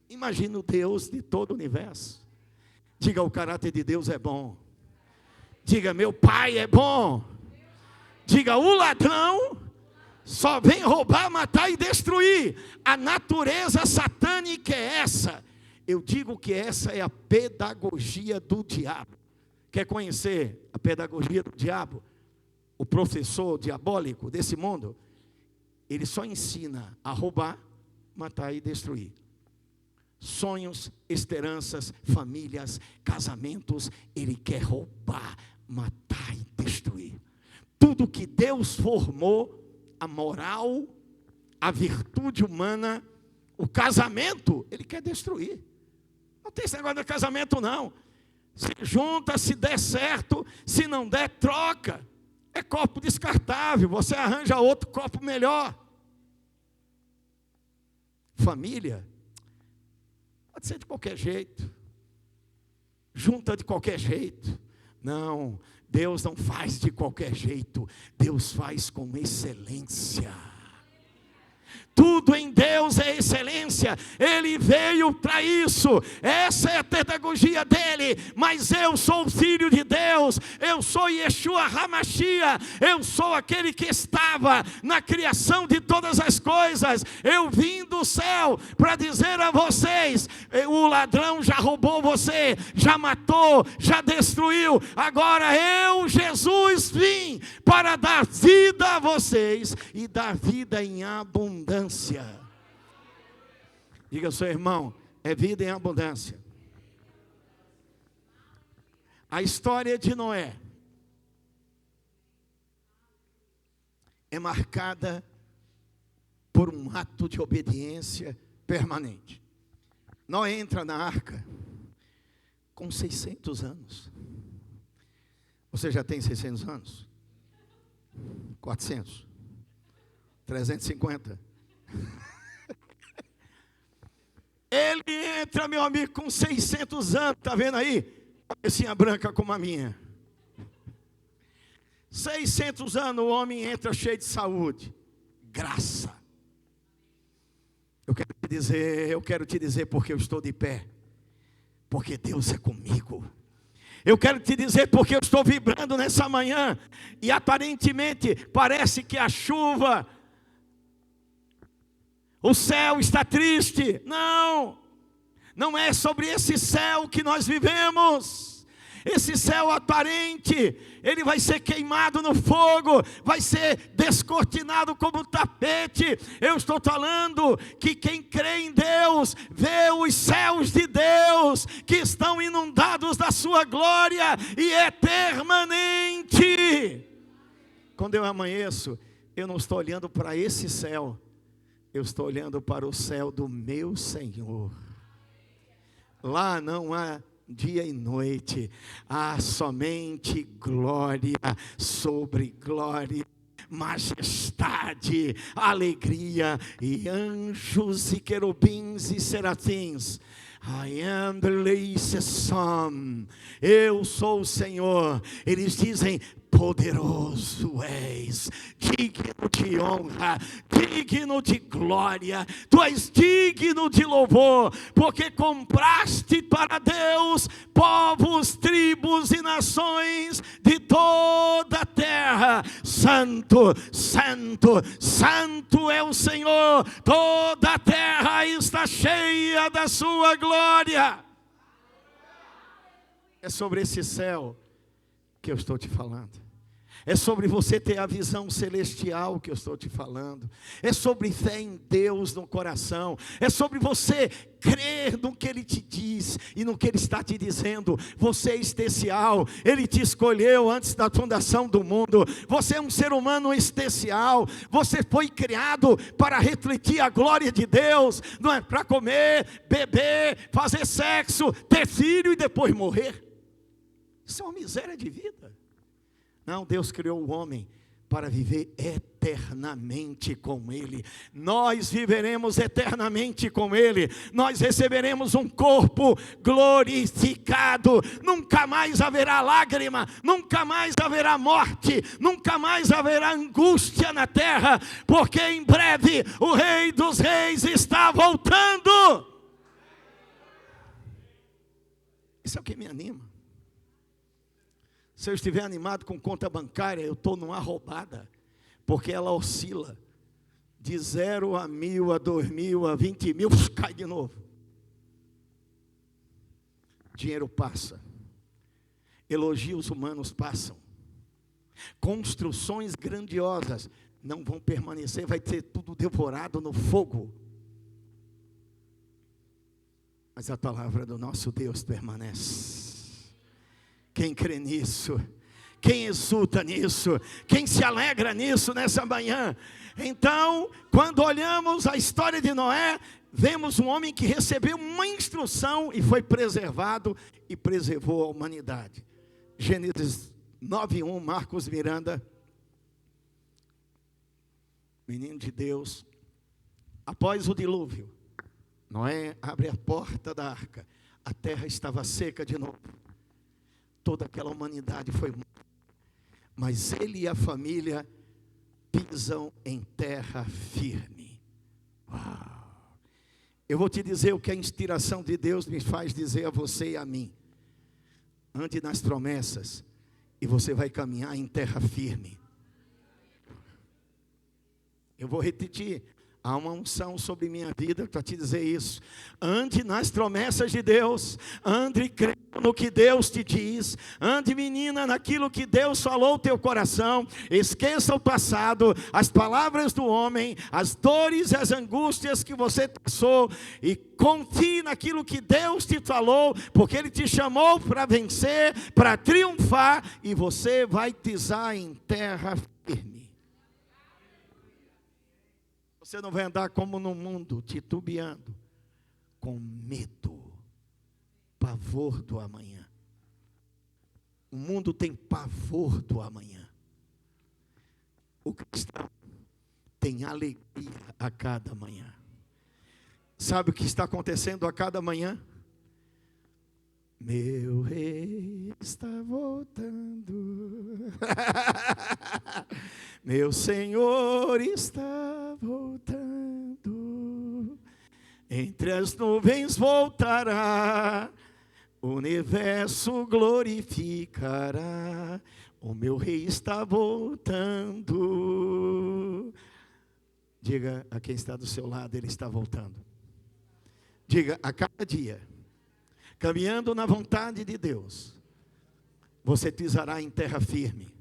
Imagina o Deus de todo o universo. Diga, o caráter de Deus é bom. Diga, meu pai é bom. Diga, o ladrão só vem roubar, matar e destruir. A natureza satânica é essa. Eu digo que essa é a pedagogia do diabo. Quer conhecer a pedagogia do diabo? O professor diabólico desse mundo, ele só ensina a roubar, matar e destruir. Sonhos, esperanças, famílias, casamentos, ele quer roubar, matar e destruir. Tudo que Deus formou, a moral, a virtude humana, o casamento, ele quer destruir. Não tem esse negócio de casamento não. Se junta, se der certo, se não der, troca. É copo descartável, você arranja outro copo melhor. Família, pode ser de qualquer jeito. Junta de qualquer jeito. Não, Deus não faz de qualquer jeito. Deus faz com excelência. Tudo em Deus é excelência. Ele veio para isso. Essa é a pedagogia dele. Mas eu sou o filho de Deus. Eu sou Yeshua HaMashiach. Eu sou aquele que estava na criação de todas as coisas. Eu vim do céu para dizer a vocês: o ladrão já roubou você, já matou, já destruiu. Agora eu, Jesus, vim para dar vida a vocês e dar vida em abundância. Diga ao seu irmão, é vida em abundância. A história de Noé é marcada por um ato de obediência permanente. Noé entra na arca com 600 anos. Você já tem 600 anos? 400? 350? Ele entra, meu amigo, com 600 anos, está vendo aí? Cabecinha branca como a minha. 600 anos o homem entra cheio de saúde, graça. Eu quero Eu quero te dizer porque eu estou de pé. Porque Deus é comigo. Eu quero te dizer porque eu estou vibrando nessa manhã. E aparentemente parece que a chuva, o céu está triste. Não, não é sobre esse céu que nós vivemos. Esse céu aparente, ele vai ser queimado no fogo, vai ser descortinado como tapete. Eu estou falando que quem crê em Deus, vê os céus de Deus, que estão inundados da sua glória, e é permanente. Quando eu amanheço, eu não estou olhando para esse céu, eu estou olhando para o céu do meu Senhor. Lá não há dia e noite, há somente glória sobre glória, majestade, alegria, e anjos e querubins e serafins. I am the latest son. Eu sou o Senhor. Eles dizem: poderoso és, digno de honra, digno de glória, tu és digno de louvor, porque compraste para Deus povos, tribos e nações de toda a terra. Santo, santo, santo é o Senhor, toda a terra está cheia da sua glória. É sobre esse céu que eu estou te falando. É sobre você ter a visão celestial que eu estou te falando. É sobre fé em Deus no coração. É sobre você crer no que Ele te diz e no que Ele está te dizendo. Você é especial. Ele te escolheu antes da fundação do mundo. Você é um ser humano especial. Você foi criado para refletir a glória de Deus. Não é para comer, beber, fazer sexo, ter filho e depois morrer. Isso é uma miséria de vida. Não, Deus criou o homem para viver eternamente com Ele. Nós viveremos eternamente com Ele. Nós receberemos um corpo glorificado. Nunca mais haverá lágrima, nunca mais haverá morte, nunca mais haverá angústia na terra, porque em breve o Rei dos Reis está voltando. Isso é o que me anima. Se eu estiver animado com conta bancária, eu estou numa roubada, porque ela oscila de 0 a 1.000, a 2.000, a 20.000, cai de novo. Dinheiro passa, elogios humanos passam, construções grandiosas não vão permanecer, vai ser tudo devorado no fogo. Mas a palavra do nosso Deus permanece. Quem crê nisso, quem exulta nisso, quem se alegra nisso nessa manhã. Então, quando olhamos a história de Noé, vemos um homem que recebeu uma instrução e foi preservado e preservou a humanidade. Gênesis 9:1, Marcos Miranda, menino de Deus. Após o dilúvio, Noé abre a porta da arca, a terra estava seca de novo. Toda aquela humanidade foi morta, mas ele e a família pisam em terra firme. Uau! Eu vou te dizer o que a inspiração de Deus me faz dizer a você e a mim. Ande nas promessas e você vai caminhar em terra firme. Eu vou repetir. Há uma unção sobre minha vida para te dizer isso. Ande nas promessas de Deus. Ande crendo no que Deus te diz. Ande, menina, naquilo que Deus falou ao teu coração. Esqueça o passado, as palavras do homem, as dores e as angústias que você passou, e confie naquilo que Deus te falou, porque Ele te chamou para vencer, para triunfar, e você vai pisar em terra firme. Você não vai andar como no mundo, titubeando, com medo, pavor do amanhã. O mundo tem pavor do amanhã. O cristão tem alegria a cada manhã. Sabe o que está acontecendo a cada manhã? Meu rei está voltando. Meu Senhor está voltando. entre as nuvens voltará, o universo glorificará, o meu rei está voltando. Diga a quem está do seu lado, ele está voltando. Diga, a cada dia, caminhando na vontade de Deus, você pisará em terra firme.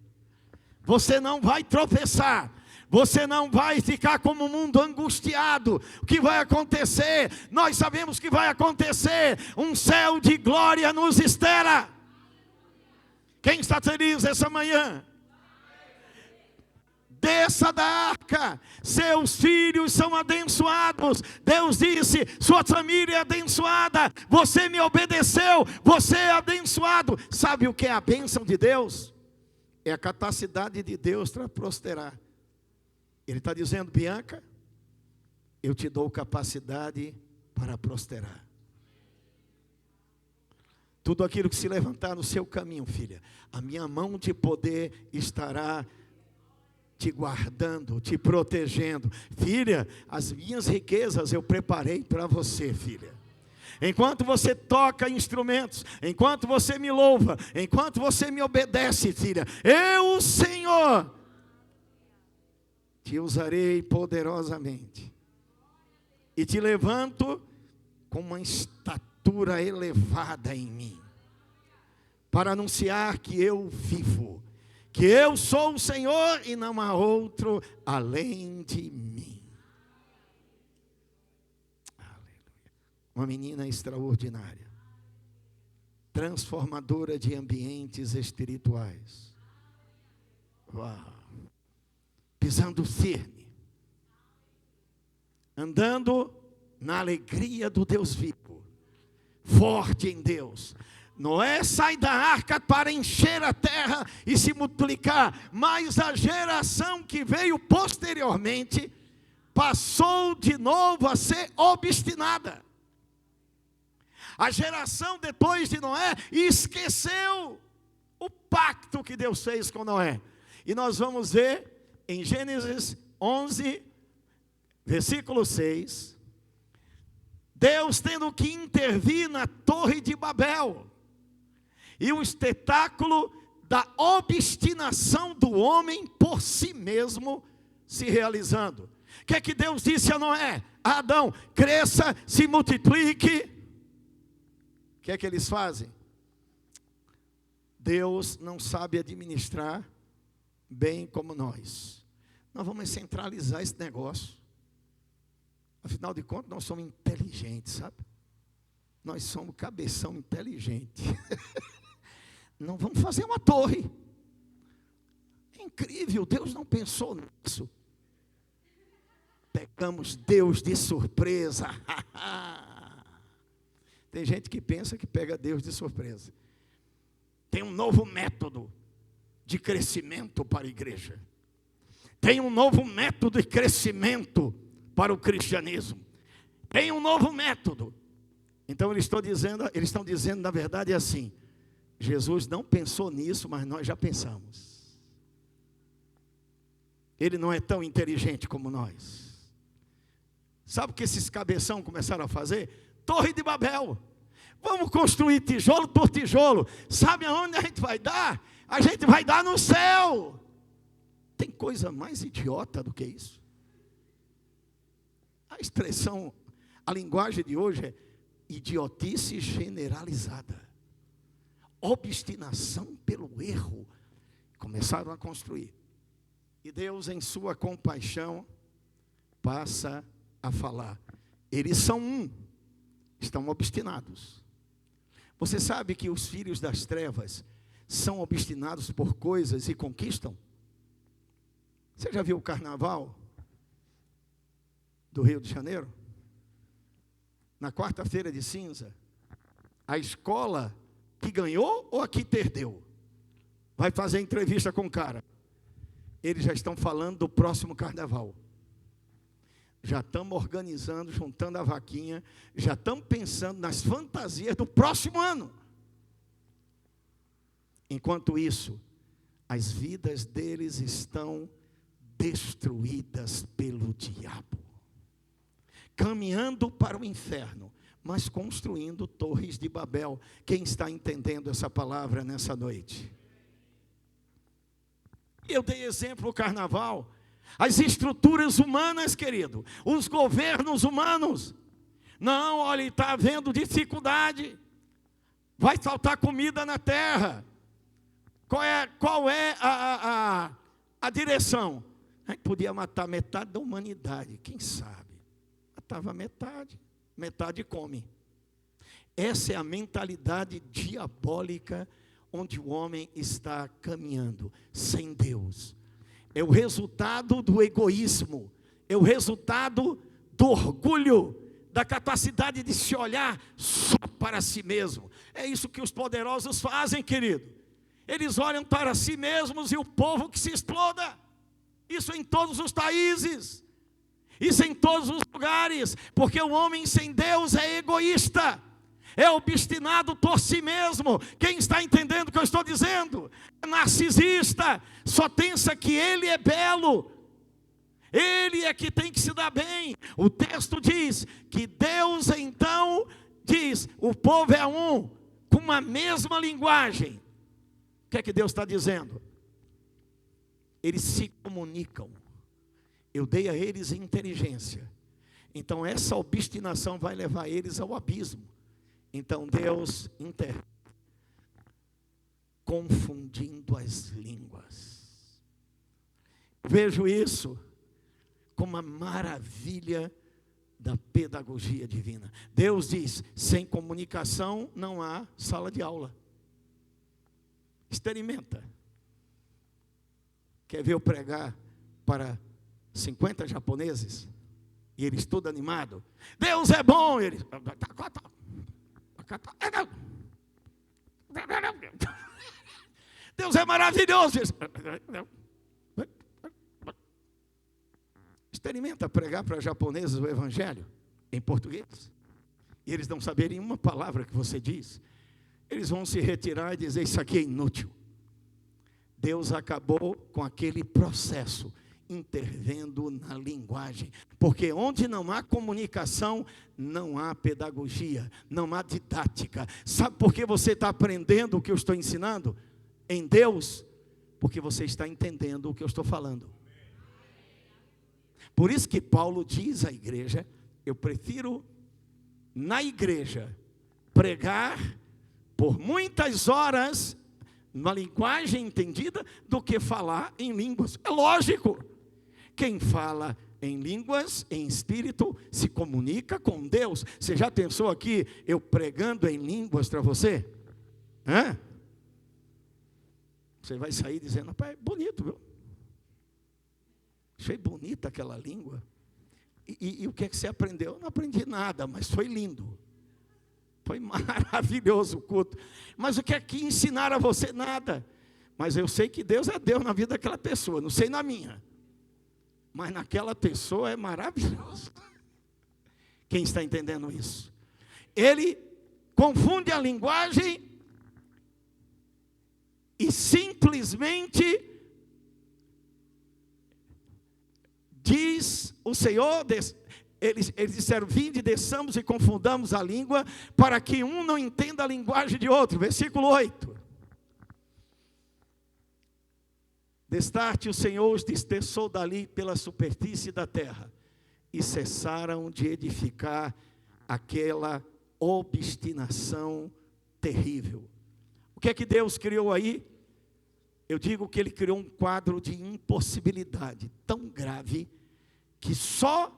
Você não vai tropeçar. Você não vai ficar como o mundo angustiado. O que vai acontecer? Nós sabemos que vai acontecer. Um céu de glória nos espera. Quem está feliz essa manhã? Desça da arca, seus filhos são abençoados. Deus disse, sua família é abençoada. Você me obedeceu, você é abençoado. Sabe o que é a bênção de Deus? É a capacidade de Deus para prosperar. Ele está dizendo, Bianca, eu te dou capacidade para prosperar. Tudo aquilo que se levantar no seu caminho, filha, a minha mão de poder estará te guardando, te protegendo. Filha, as minhas riquezas eu preparei para você, filha. Enquanto você toca instrumentos, enquanto você me louva, enquanto você me obedece, filha, eu, o Senhor, te usarei poderosamente. E te levanto com uma estatura elevada em mim, para anunciar que eu vivo, que eu sou o Senhor e não há outro além de mim. Aleluia. Uma menina extraordinária, transformadora de ambientes espirituais. Uau. Pisando firme, andando na alegria do Deus vivo, forte em Deus. Noé sai da arca para encher a terra e se multiplicar, mas a geração que veio posteriormente passou de novo a ser obstinada. A geração depois de Noé esqueceu o pacto que Deus fez com Noé. E nós vamos ver em Gênesis 11, versículo 6, Deus tendo que intervir na torre de Babel. E o espetáculo da obstinação do homem por si mesmo se realizando. O que é que Deus disse a Noé? A Adão, cresça, se multiplique. O que é que eles fazem? Deus não sabe administrar bem como nós. Nós vamos centralizar esse negócio. Afinal de contas, nós somos inteligentes, sabe? Nós somos cabeção inteligente. Não vamos fazer uma torre. É incrível, Deus não pensou nisso. Pegamos Deus de surpresa. Tem gente que pensa que pega Deus de surpresa. Tem um novo método de crescimento para a igreja. Tem um novo método de crescimento para o cristianismo. Tem um novo método. Então eles estão dizendo na verdade assim, Jesus não pensou nisso, mas nós já pensamos. Ele não é tão inteligente como nós. Sabe o que esses cabeção começaram a fazer? Torre de Babel. Vamos construir tijolo por tijolo. Sabe aonde a gente vai dar? A gente vai dar no céu. Tem coisa mais idiota do que isso? A expressão, a linguagem de hoje é idiotice generalizada. Obstinação pelo erro. Começaram a construir. E Deus, em sua compaixão, passa a falar. Eles são estão obstinados. Você sabe que os filhos das trevas são obstinados por coisas e conquistam? Você já viu o carnaval do Rio de Janeiro? Na quarta-feira de cinza, a escola que ganhou ou a que perdeu vai fazer entrevista com o cara. Eles já estão falando do próximo carnaval. Já estamos organizando, juntando a vaquinha, já estamos pensando nas fantasias do próximo ano. Enquanto isso, as vidas deles estão destruídas pelo diabo. caminhando para o inferno, mas construindo torres de Babel. Quem está entendendo essa palavra nessa noite? Eu dei exemplo o carnaval, as estruturas humanas, querido, os governos humanos. Não, olha, está havendo dificuldade, vai faltar comida na terra. Qual é a direção? A gente podia matar metade da humanidade, quem sabe? Matava metade come. Essa é a mentalidade diabólica onde o homem está caminhando, sem Deus. É o resultado do egoísmo, é o resultado do orgulho, da capacidade de se olhar só para si mesmo. É isso que os poderosos fazem, querido. Eles olham para si mesmos e o povo que se exploda. Isso em todos os países, isso em todos os lugares, porque o homem sem Deus é egoísta, é obstinado por si mesmo. Quem está entendendo o que eu estou dizendo? É narcisista, só pensa que ele é belo, ele é que tem que se dar bem. O texto diz que Deus então diz, o povo é um, com uma mesma linguagem. O que é que Deus está dizendo? Eles se comunicam. Eu dei a eles inteligência. Então essa obstinação vai levar eles ao abismo. Então Deus intervém, confundindo as línguas. Vejo isso como uma maravilha da pedagogia divina. Deus diz, sem comunicação não há sala de aula. Experimenta. Quer ver eu pregar para 50 japoneses? E eles todos animados. Deus é bom. Eles... Deus é maravilhoso. Experimenta pregar para japoneses o evangelho em português. E eles não saberem uma palavra que você diz. Eles vão se retirar e dizer, isso aqui é inútil. Deus acabou com aquele processo, intervendo na linguagem. Porque onde não há comunicação, não há pedagogia, não há didática. Sabe por que você está aprendendo o que eu estou ensinando? Em Deus, porque você está entendendo o que eu estou falando. Por isso que Paulo diz à igreja, eu prefiro na igreja pregar por muitas horas na linguagem entendida do que falar em línguas. É lógico. Quem fala em línguas, em espírito, se comunica com Deus. Você já pensou aqui, eu pregando em línguas para você? Hã? Você vai sair dizendo, rapaz, bonito, viu? Achei bonita aquela língua. E o que é que você aprendeu? Eu não aprendi nada, mas foi lindo. Foi maravilhoso o culto. Mas o que é que ensinaram a você? Nada. Mas eu sei que Deus é Deus na vida daquela pessoa, não sei na minha. Mas naquela pessoa é maravilhoso. Quem está entendendo isso? Ele confunde a linguagem e simplesmente diz o Senhor, eles disseram, vinde, desçamos e confundamos a língua, para que um não entenda a linguagem de outro. Versículo 8. Destarte o Senhor os dispersou dali pela superfície da terra, e cessaram de edificar aquela obstinação terrível. O que é que Deus criou aí? Eu digo que Ele criou um quadro de impossibilidade tão grave, que só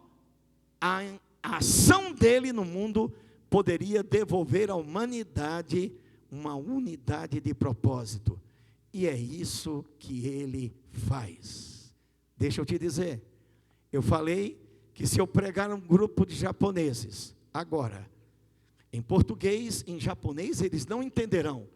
a ação dele no mundo poderia devolver à humanidade uma unidade de propósito. E é isso que ele faz. Deixa eu te dizer, eu falei que se eu pregar um grupo de japoneses, agora, em português, em japonês, eles não entenderão.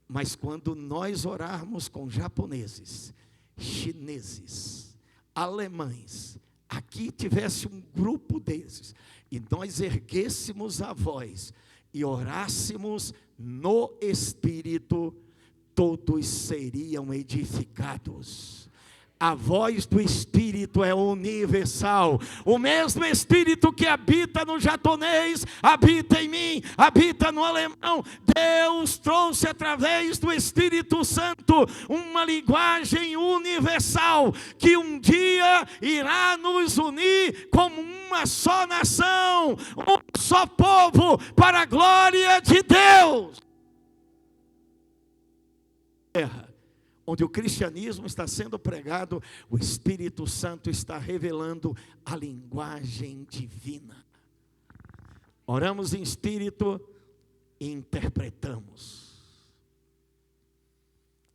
Mas quando nós orarmos com japoneses, chineses, alemães, aqui tivesse um grupo desses, e nós erguêssemos a voz, e orássemos no Espírito, todos seriam edificados. A voz do Espírito é universal. O mesmo Espírito que habita no japonês, habita em mim, habita no alemão. Deus trouxe através do Espírito Santo uma linguagem universal, que um dia irá nos unir como uma só nação, um só povo, para a glória de Deus. Onde o cristianismo está sendo pregado, o Espírito Santo está revelando a linguagem divina. Oramos em espírito e interpretamos.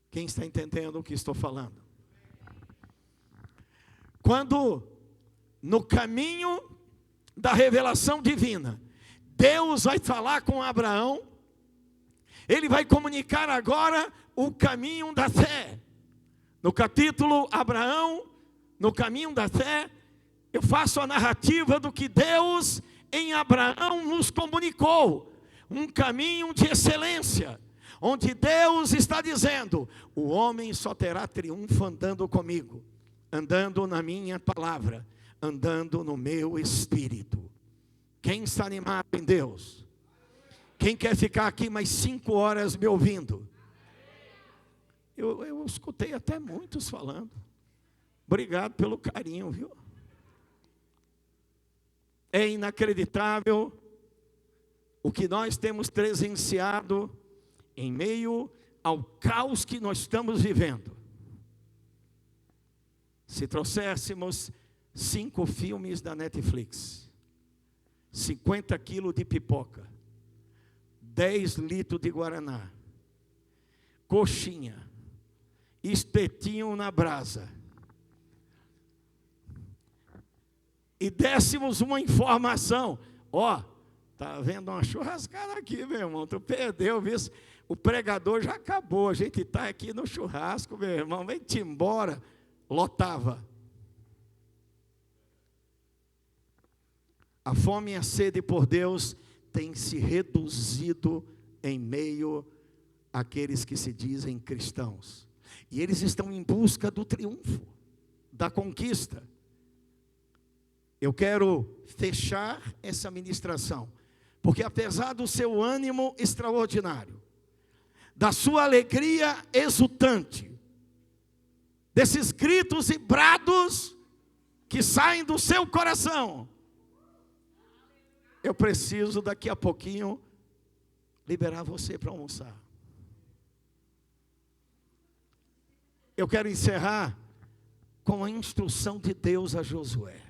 Quem está entendendo o que estou falando? Quando no caminho da revelação divina, Deus vai falar com Abraão, Ele vai comunicar agora o caminho da fé. No capítulo Abraão, no caminho da fé, eu faço a narrativa do que Deus em Abraão nos comunicou. Um caminho de excelência, onde Deus está dizendo: o homem só terá triunfo andando comigo, andando na minha palavra, andando no meu espírito. Quem está animado em Deus? Quem quer ficar aqui mais 5 horas me ouvindo? Eu escutei até muitos falando. Obrigado pelo carinho, viu? É inacreditável o que nós temos presenciado em meio ao caos que nós estamos vivendo. Se trouxéssemos 5 filmes da Netflix, 50 quilos de pipoca, 10 litros de guaraná, coxinha, espetinho na brasa, e dessemos uma informação: ó, tá vendo uma churrascada aqui, meu irmão, tu perdeu, viu? O pregador já acabou, a gente está aqui no churrasco, meu irmão, vem-te embora. Lotava. A fome e a sede por Deus tem se reduzido em meio àqueles que se dizem cristãos. E eles estão em busca do triunfo, da conquista. Eu quero fechar essa ministração, porque apesar do seu ânimo extraordinário, da sua alegria exultante, desses gritos e brados que saem do seu coração, eu preciso daqui a pouquinho liberar você para almoçar. Eu quero encerrar com a instrução de Deus a Josué.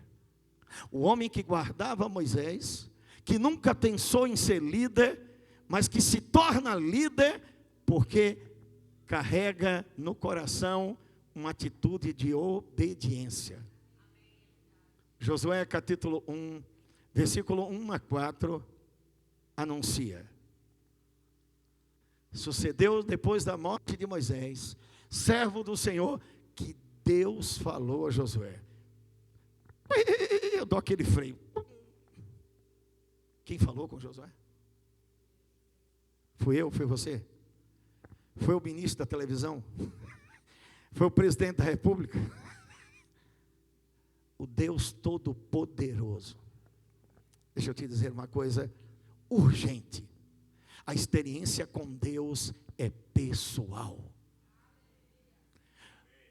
O homem que guardava Moisés, que nunca pensou em ser líder, mas que se torna líder porque carrega no coração uma atitude de obediência. Josué capítulo 1, versículo 1 a 4, anuncia: sucedeu depois da morte de Moisés, servo do Senhor, que Deus falou a Josué. Eu dou aquele freio. Quem falou com Josué? Fui eu? Foi você? Foi o ministro da televisão? Foi o presidente da república? O Deus Todo-Poderoso. Deixa eu te dizer uma coisa urgente. A experiência com Deus é pessoal.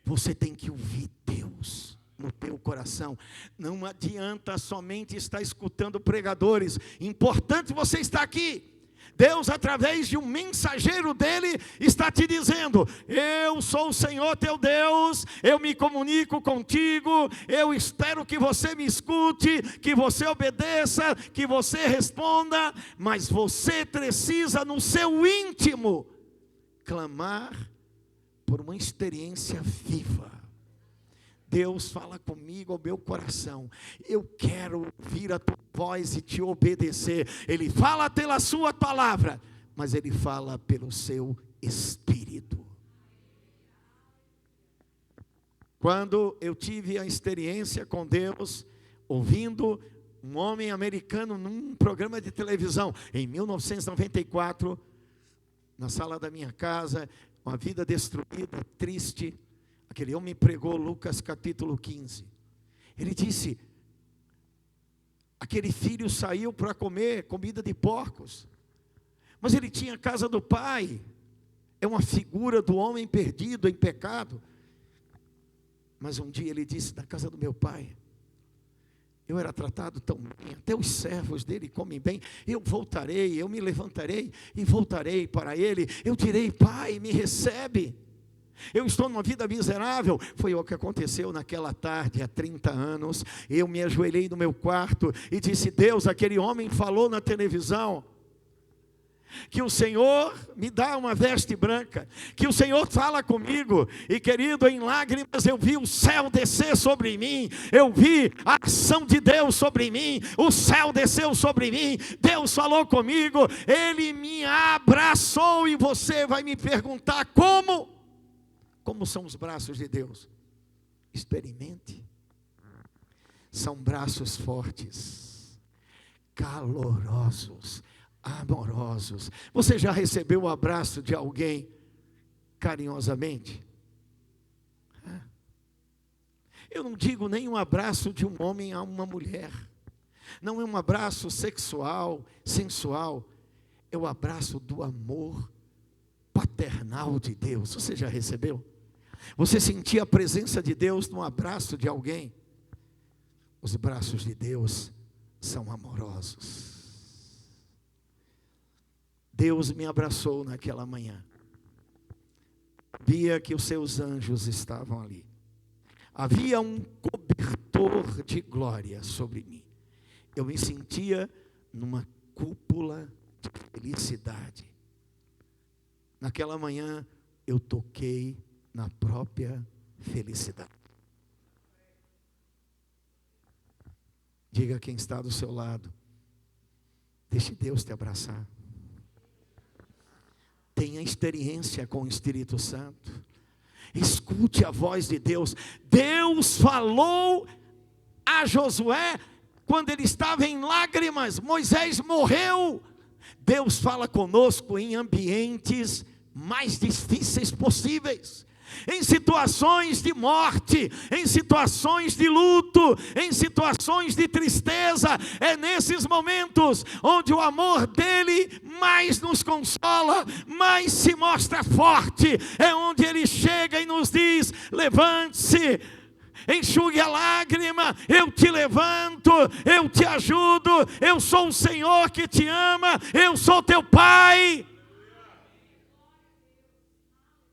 Você tem que ouvir Deus no teu coração. Não adianta somente estar escutando pregadores. Importante você estar aqui. Deus, através de um mensageiro dele, está te dizendo: eu sou o Senhor teu Deus, eu me comunico contigo, eu espero que você me escute, que você obedeça, que você responda, mas você precisa no seu íntimo clamar por uma experiência viva. Deus fala comigo ao meu coração: eu quero ouvir a tua voz e te obedecer. Ele fala pela sua palavra, mas Ele fala pelo seu Espírito. Quando eu tive a experiência com Deus, ouvindo um homem americano num programa de televisão, em 1994, na sala da minha casa, uma vida destruída, triste, Aquele homem pregou Lucas capítulo 15. Ele disse: aquele filho saiu para comer comida de porcos, mas ele tinha a casa do pai. É uma figura do homem perdido em pecado. Mas um dia ele disse: na casa do meu pai eu era tratado tão bem, até os servos dele comem bem. Eu voltarei, eu me levantarei e voltarei para ele. Eu direi: pai, me recebe. Eu estou numa vida miserável. Foi o que aconteceu naquela tarde, há 30 anos. Eu me ajoelhei no meu quarto e disse: Deus, aquele homem falou na televisão que o Senhor me dá uma veste branca, que o Senhor fala comigo, e querido, em lágrimas eu vi o céu descer sobre mim, eu vi a ação de Deus sobre mim, o céu desceu sobre mim, Deus falou comigo, Ele me abraçou. E você vai me perguntar: como são os braços de Deus? Experimente. São braços fortes, calorosos, amorosos. Você já recebeu o abraço de alguém carinhosamente? Eu não digo nem um abraço de um homem a uma mulher. Não é um abraço sexual, sensual. É o abraço do amor paternal de Deus. Você já recebeu? Você sentia a presença de Deus no abraço de alguém? Os braços de Deus são amorosos. Deus me abraçou naquela manhã. Sabia que os seus anjos estavam ali. Havia um cobertor de glória sobre mim. Eu me sentia numa cúpula de felicidade. Naquela manhã eu toquei na própria felicidade. Diga a quem está do seu lado: deixe Deus te abraçar. Tenha experiência com o Espírito Santo. Escute a voz de Deus. Deus falou a Josué quando ele estava em lágrimas. Moisés morreu. Deus fala conosco em ambientes mais difíceis possíveis, em situações de morte, em situações de luto, em situações de tristeza. É nesses momentos onde o amor dele mais nos consola, mais se mostra forte. É onde ele chega e nos diz: levante-se, enxugue a lágrima, eu te levanto, eu te ajudo, eu sou o Senhor que te ama, eu sou teu Pai.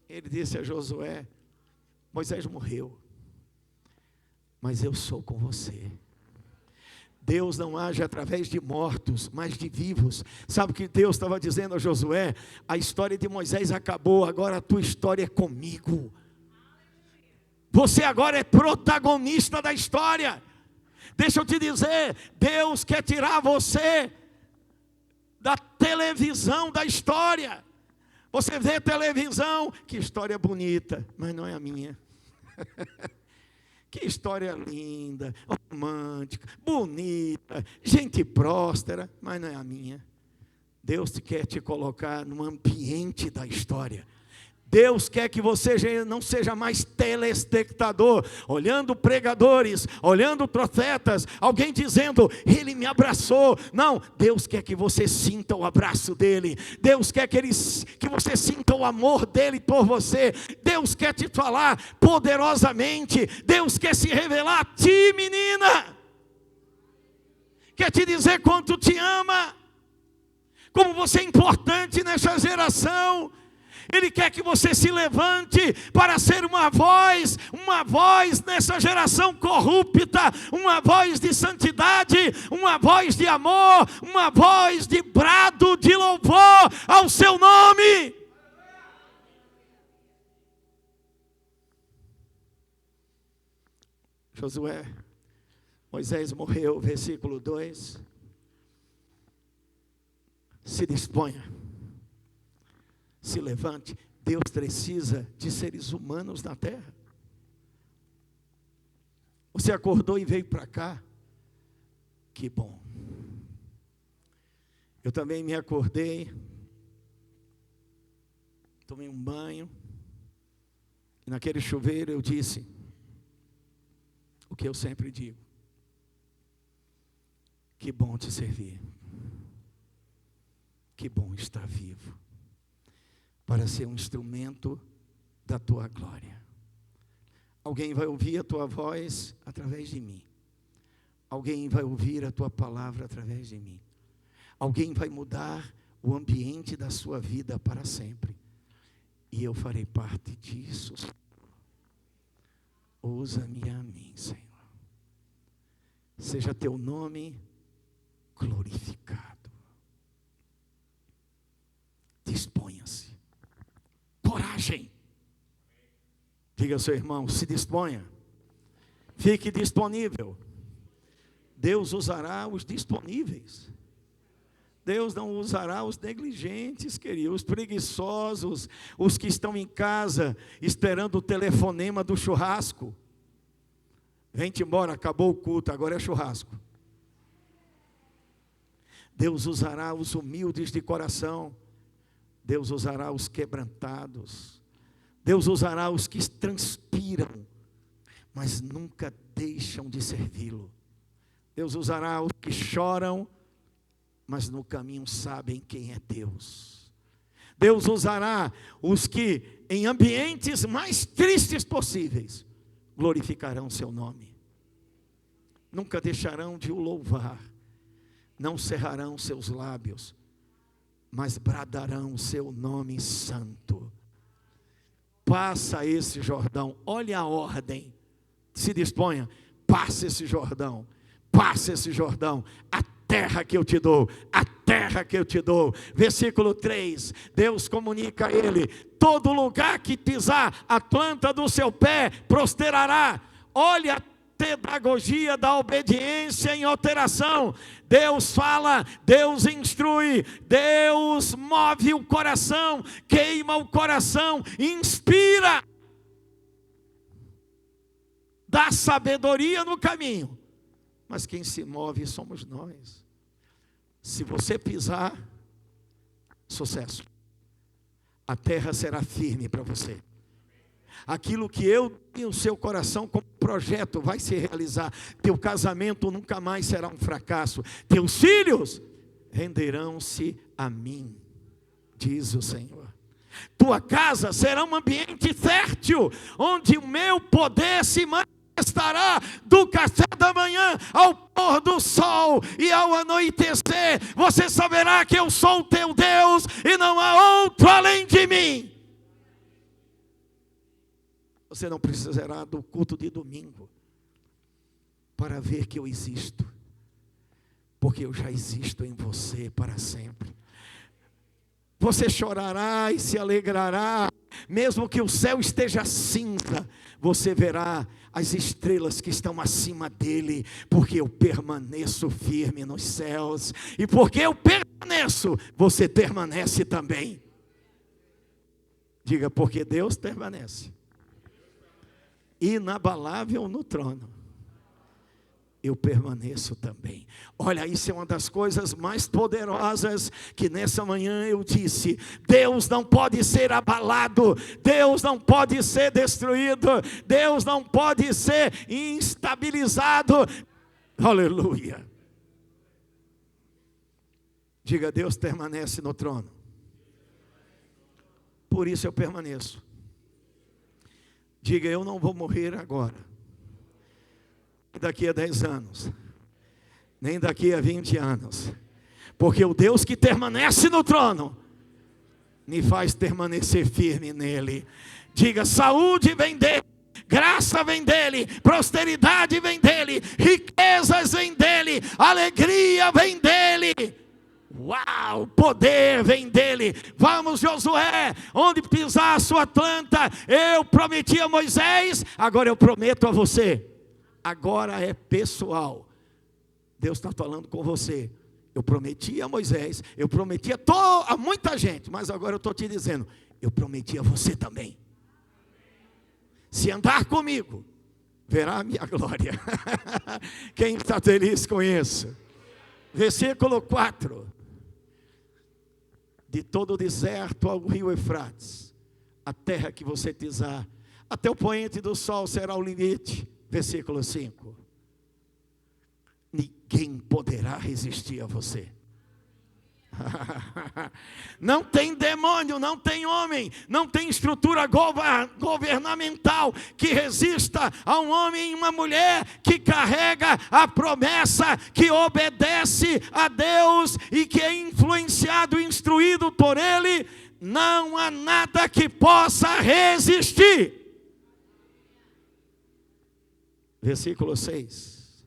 Ele disse a Josué: Moisés morreu, mas eu sou com você. Deus não age através de mortos, mas de vivos. Sabe o que Deus estava dizendo a Josué? A história de Moisés acabou, agora a tua história é comigo. Você agora é protagonista da história. Deixa eu te dizer, Deus quer tirar você da televisão da história. Você vê televisão, que história bonita, mas não é a minha. Que história linda, romântica, bonita, gente próspera, mas não é a minha. Deus quer te colocar no ambiente da história. Deus quer que você não seja mais telespectador, olhando pregadores, olhando profetas, alguém dizendo: ele me abraçou. Não, Deus quer que você sinta o abraço dele. Deus quer que você sinta o amor dele por você. Deus quer te falar poderosamente. Deus quer se revelar a ti, menina. Quer te dizer quanto te ama, como você é importante nessa geração. Ele quer que você se levante para ser uma voz nessa geração corrupta, uma voz de santidade, uma voz de amor, uma voz de brado de louvor ao seu nome. Josué, Moisés morreu, versículo 2. Se disponha. Se levante. Deus precisa de seres humanos na terra. Você acordou e veio para cá? Que bom. Eu também me acordei, tomei um banho, naquele chuveiro eu disse o que eu sempre digo: que bom te servir, que bom estar vivo, para ser um instrumento da tua glória. Alguém vai ouvir a tua voz através de mim. Alguém vai ouvir a tua palavra através de mim. Alguém vai mudar o ambiente da sua vida para sempre. E eu farei parte disso. Usa-me a mim, Senhor. Seja teu nome glorificado. Disponha-se. Coragem. Diga ao seu irmão, se disponha. Fique disponível. Deus usará os disponíveis. Deus não usará os negligentes, querido, os preguiçosos, os que estão em casa esperando o telefonema do churrasco. Vem-te embora, acabou o culto, agora é churrasco. Deus usará os humildes de coração. Deus usará os quebrantados. Deus usará os que transpiram, mas nunca deixam de servi-lo. Deus usará os que choram, mas no caminho sabem quem é Deus. Deus usará os que, em ambientes mais tristes possíveis, glorificarão seu nome. Nunca deixarão de o louvar. Não cerrarão seus lábios, mas bradarão seu nome santo. Passa esse Jordão, olha a ordem, se disponha, passa esse Jordão, passa esse Jordão, a terra que eu te dou, a terra que eu te dou. Versículo 3, Deus comunica a ele: todo lugar que pisar a planta do seu pé prosperará. Olha a pedagogia da obediência em alteração. Deus fala, Deus instrui, Deus move o coração, queima o coração, inspira, dá sabedoria no caminho, mas quem se move somos nós. Se você pisar, sucesso, a terra será firme para você. Aquilo que eu tenho no seu coração como projeto vai se realizar. Teu casamento nunca mais será um fracasso. Teus filhos renderão-se a mim, diz o Senhor. Tua casa será um ambiente fértil, onde o meu poder se manifestará do café da manhã ao pôr do sol e ao anoitecer. Você saberá que eu sou o teu Deus e não há outro além de mim. Você não precisará do culto de domingo para ver que eu existo, porque eu já existo em você para sempre. Você chorará e se alegrará, mesmo que o céu esteja cinza, você verá as estrelas que estão acima dele, porque eu permaneço firme nos céus, e porque eu permaneço, você permanece também. Diga, porque Deus permanece inabalável no trono, eu permaneço também. Olha, isso é uma das coisas mais poderosas que nessa manhã eu disse. Deus não pode ser abalado, Deus não pode ser destruído, Deus não pode ser instabilizado. Aleluia. Diga, Deus permanece no trono. Por isso eu permaneço. Diga, eu não vou morrer agora, daqui a 10 anos, nem daqui a 20 anos, porque o Deus que permanece no trono, me faz permanecer firme nele. Diga, saúde vem dele, graça vem dele, prosperidade vem dele, riquezas vem dele, alegria vem dele. Uau, poder vem dele. Vamos, Josué, onde pisar a sua planta, eu prometi a Moisés, agora eu prometo a você. Agora é pessoal. Deus está falando com você. Eu prometi a Moisés, eu prometi a muita gente, mas agora eu estou te dizendo, eu prometi a você também. Se andar comigo, verá a minha glória. Quem está feliz com isso? Versículo 4. De todo o deserto ao rio Eufrates, a terra que você pisar, Até o poente do sol será o limite. Versículo 5. Ninguém poderá resistir a você. Não tem demônio, não tem homem, não tem estrutura governamental que resista a um homem e uma mulher que carrega a promessa, que obedece a Deus e que é influenciado e instruído por Ele. Não há nada que possa resistir. Versículo 6.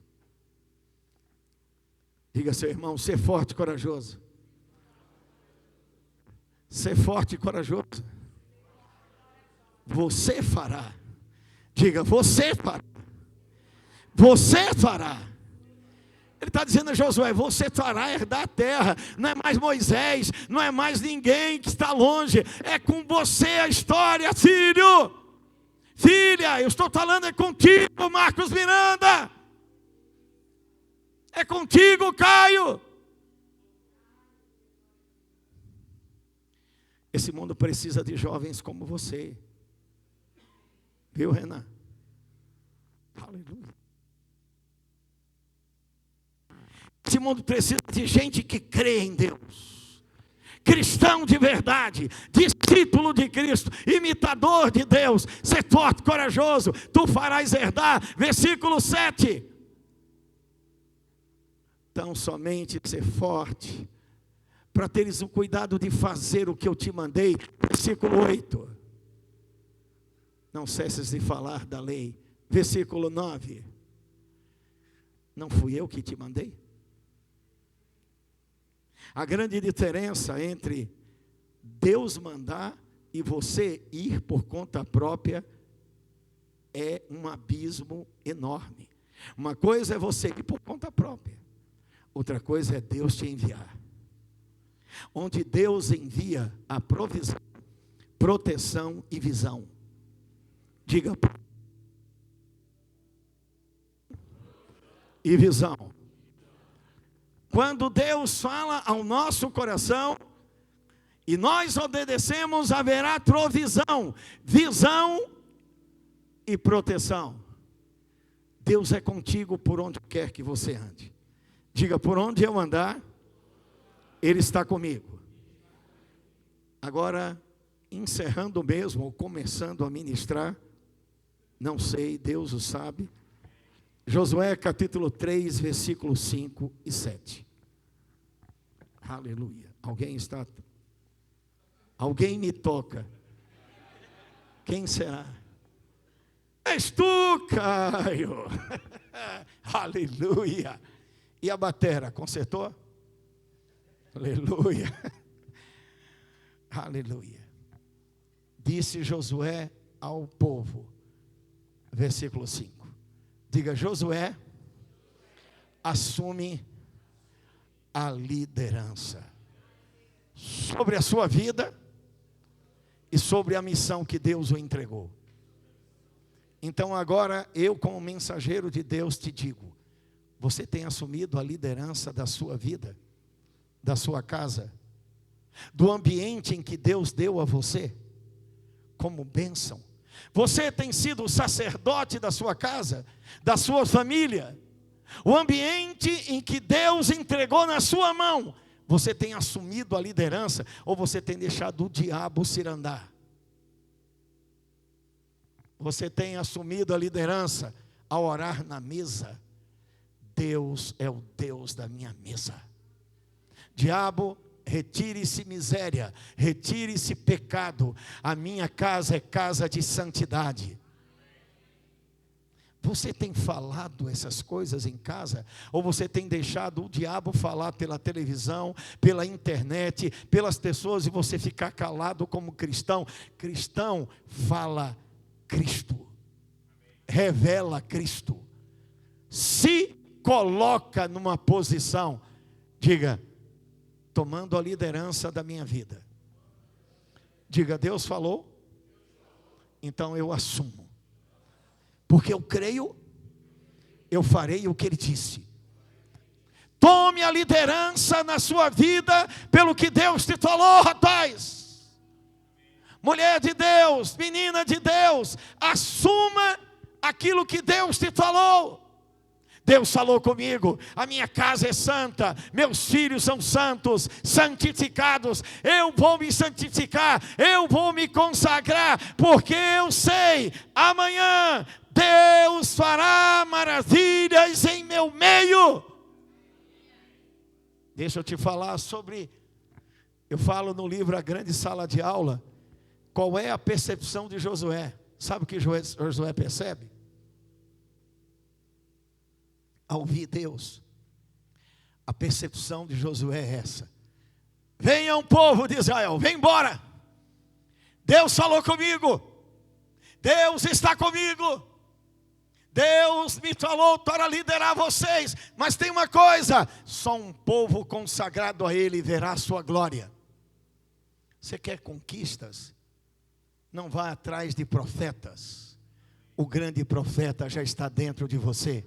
Diga ao seu irmão: ser forte e corajoso. Ser forte e corajoso. Você fará. Diga: você fará. Você fará. Ele está dizendo a Josué: você fará herdar a terra. Não é mais Moisés, não é mais ninguém que está longe. É com você a história, filho. Filha, eu estou falando é contigo, Marcos Miranda. É contigo, Caio. Esse mundo precisa de jovens como você. Viu, Renan? Aleluia. Esse mundo precisa de gente que crê em Deus. Cristão de verdade, discípulo de Cristo, imitador de Deus. Ser forte, corajoso, tu farás herdar. Versículo 7. Então somente ser forte, para teres o cuidado de fazer o que eu te mandei. Versículo 8. Não cesses de falar da lei. Versículo 9. Não fui eu que te mandei? A grande diferença entre Deus mandar e você ir por conta própria é um abismo enorme. Uma coisa é você ir por conta própria, outra coisa é Deus te enviar. Onde Deus envia a provisão, proteção e visão. Diga: e visão. Quando Deus fala ao nosso coração e nós obedecemos, haverá provisão, visão e proteção. Deus é contigo por onde quer que você ande. Diga: por onde eu andar, Ele está comigo. Agora, encerrando mesmo, ou começando a ministrar, não sei, Deus o sabe. Josué capítulo 3, versículos 5 e 7. Aleluia. Alguém me toca. Quem será? És tu, Caio. Aleluia. E a batera, consertou? Aleluia. Aleluia. Disse Josué ao povo, versículo 5. Diga: Josué assume a liderança sobre a sua vida e sobre a missão que Deus o entregou. Então agora eu, como mensageiro de Deus, te digo: você tem assumido a liderança da sua vida, da sua casa, do ambiente em que Deus deu a você como bênção? Você tem sido o sacerdote da sua casa, da sua família? O ambiente em que Deus entregou na sua mão, você tem assumido a liderança ou você tem deixado o diabo cirandar? Você tem assumido a liderança ao orar na mesa? Deus é o Deus da minha mesa. Diabo, retire-se miséria, retire-se pecado. A minha casa é casa de santidade. Você tem falado essas coisas em casa? Ou você tem deixado o diabo falar pela televisão, pela internet, pelas pessoas, e você ficar calado como cristão? Cristão fala Cristo, revela Cristo, se coloca numa posição, diga: tomando a liderança da minha vida. Diga: Deus falou, então eu assumo. Porque eu creio, eu farei o que Ele disse. Tome a liderança na sua vida, pelo que Deus te falou, rapaz. mulher de Deus, menina de Deus, assuma aquilo que Deus te falou. Deus falou comigo, a minha casa é santa, meus filhos são santos, santificados, eu vou me santificar, eu vou me consagrar, porque eu sei, amanhã Deus fará maravilhas em meu meio. Deixa eu te falar sobre, eu falo no livro A Grande Sala de Aula, qual é a percepção de Josué. Sabe o que Josué percebe? Ao ouvir Deus, a percepção de Josué é essa: venha um povo de Israel, vem embora, Deus falou comigo, Deus está comigo, Deus me falou para liderar vocês, mas tem uma coisa, só um povo consagrado a Ele verá a sua glória. Você quer conquistas? Não vá atrás de profetas, o grande profeta já está dentro de você.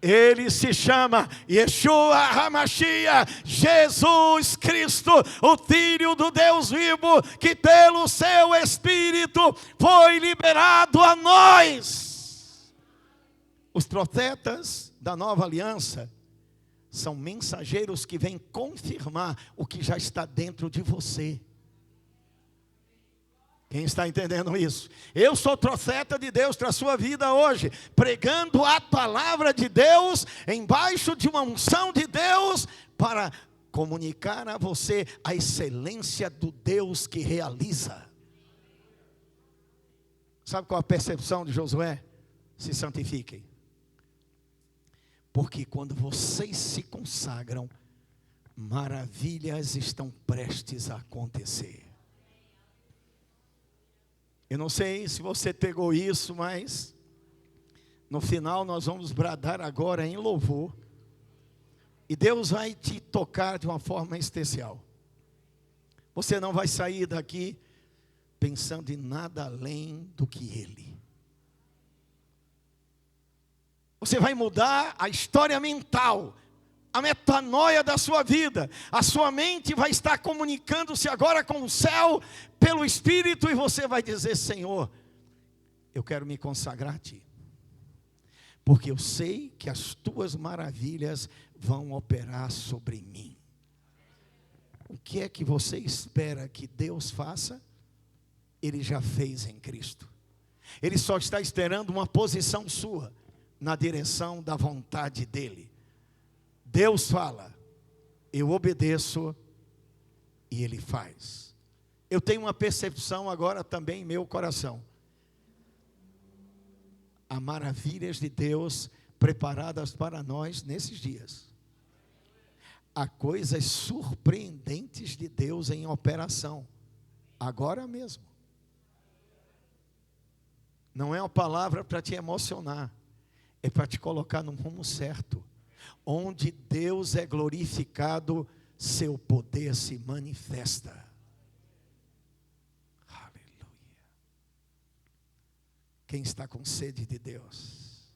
Ele se chama Yeshua HaMashiach, Jesus Cristo, o Filho do Deus vivo, que pelo seu Espírito foi liberado a nós. Os profetas da nova aliança são mensageiros que vêm confirmar o que já está dentro de você. Quem está entendendo isso? Eu sou profeta de Deus para a sua vida hoje, pregando a palavra de Deus, embaixo de uma unção de Deus, para comunicar a você a excelência do Deus que realiza. Sabe qual a percepção de Josué? Se santifiquem. Porque quando vocês se consagram, maravilhas estão prestes a acontecer. Eu não sei se você pegou isso, mas no final nós vamos bradar agora em louvor. E Deus vai te tocar de uma forma especial. Você não vai sair daqui pensando em nada além do que Ele. Você vai mudar a história mental, a metanoia da sua vida. A sua mente vai estar comunicando-se agora com o céu pelo Espírito, e você vai dizer: Senhor, eu quero me consagrar a Ti, porque eu sei que as Tuas maravilhas vão operar sobre mim. O que é que você espera que Deus faça? Ele já fez em Cristo. Ele só está esperando uma posição sua na direção da vontade dEle. Deus fala, eu obedeço e Ele faz. Eu tenho uma percepção agora também em meu coração. Há maravilhas de Deus preparadas para nós nesses dias. Há coisas surpreendentes de Deus em operação, agora mesmo. Não é uma palavra para te emocionar, é para te colocar no rumo certo. Onde Deus é glorificado, seu poder se manifesta. Aleluia. Quem está com sede de Deus?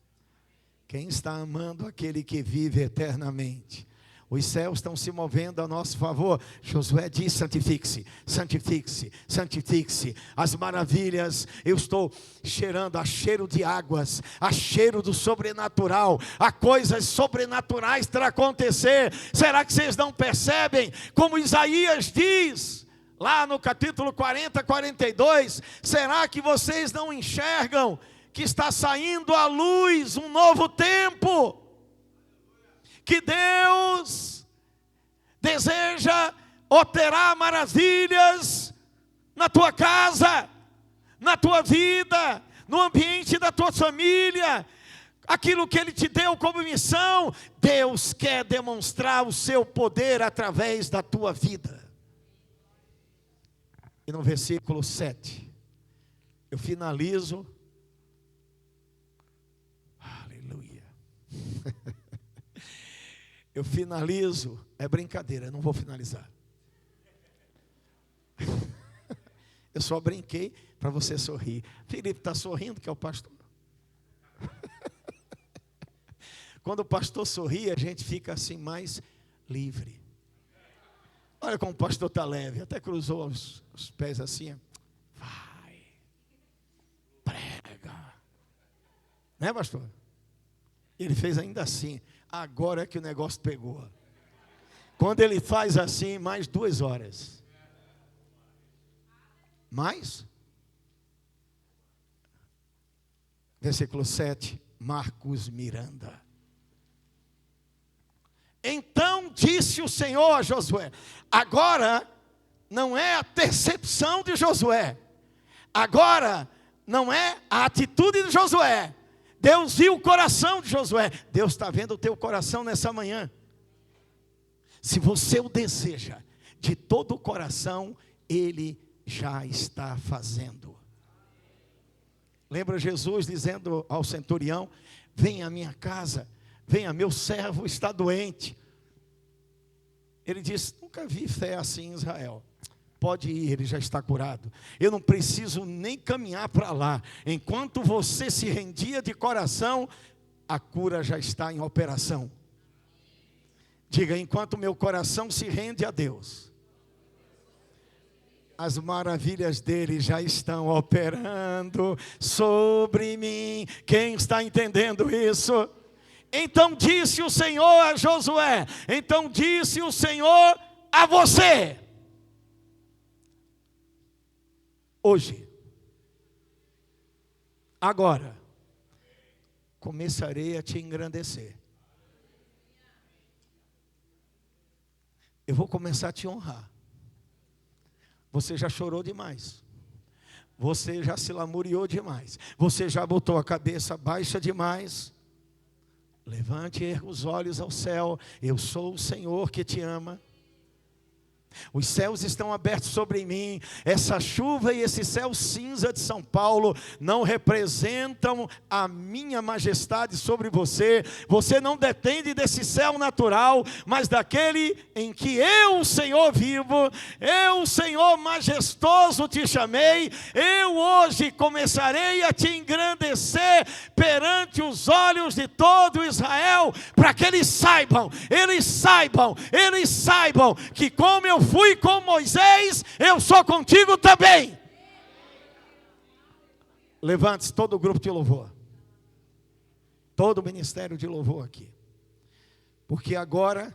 Quem está amando aquele que vive eternamente? Os céus estão se movendo a nosso favor. Josué diz: santifique-se, santifique-se, santifique-se. As maravilhas, eu estou cheirando a cheiro de águas, a cheiro do sobrenatural. Há coisas sobrenaturais para acontecer. Será que vocês não percebem? Como Isaías diz, lá no capítulo 40, 42, será que vocês não enxergam que está saindo à luz um novo tempo? Que Deus deseja operar maravilhas na tua casa, na tua vida, no ambiente da tua família. Aquilo que Ele te deu como missão, Deus quer demonstrar o seu poder através da tua vida. E no versículo 7, eu finalizo. Aleluia. Eu finalizo, é brincadeira, eu não vou finalizar. Eu só brinquei para você sorrir. Felipe está sorrindo, que é o pastor. Quando o pastor sorri, a gente fica assim mais livre. Olha como o pastor está leve, até cruzou os pés assim. Né, pastor? Ele fez ainda assim. Agora é que o negócio pegou. Quando ele faz assim, mais 2 horas. Mais? Versículo 7, Marcos Miranda. Então disse o Senhor a Josué. Agora não é a percepção de Josué. Agora não é a atitude de Josué. Deus viu o coração de Josué. Deus está vendo o teu coração nessa manhã. Se você o deseja de todo o coração, Ele já está fazendo. Lembra Jesus dizendo ao centurião: venha à minha casa, venha, meu servo está doente. Ele disse: nunca vi fé assim em Israel. Pode ir, ele já está curado. Eu não preciso nem caminhar para lá. Enquanto você se rendia de coração, a cura já está em operação. Diga: enquanto meu coração se rende a Deus, as maravilhas dele já estão operando sobre mim. Quem está entendendo isso? Então disse o Senhor a Josué, então disse o Senhor a você: hoje, agora, começarei a te engrandecer. Eu vou começar a te honrar. Você já chorou demais. Você já se lamuriou demais. Você já botou a cabeça baixa demais. Levante e erga os olhos ao céu. Eu sou o Senhor que te ama. Os céus estão abertos sobre mim. Essa chuva e esse céu cinza de São Paulo não representam a minha majestade sobre você. Você não depende desse céu natural, mas daquele em que eu, Senhor, vivo. Eu, Senhor majestoso, te chamei. Eu hoje começarei a te engrandecer perante os olhos de todo Israel, para que eles saibam que como eu fui com Moisés, eu sou contigo também. Levante-se todo o grupo de louvor, todo o ministério de louvor aqui, porque agora,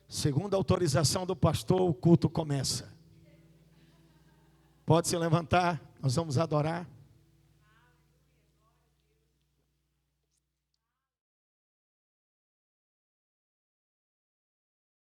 segundo a autorização do pastor, o culto começa. Pode se levantar, nós vamos adorar.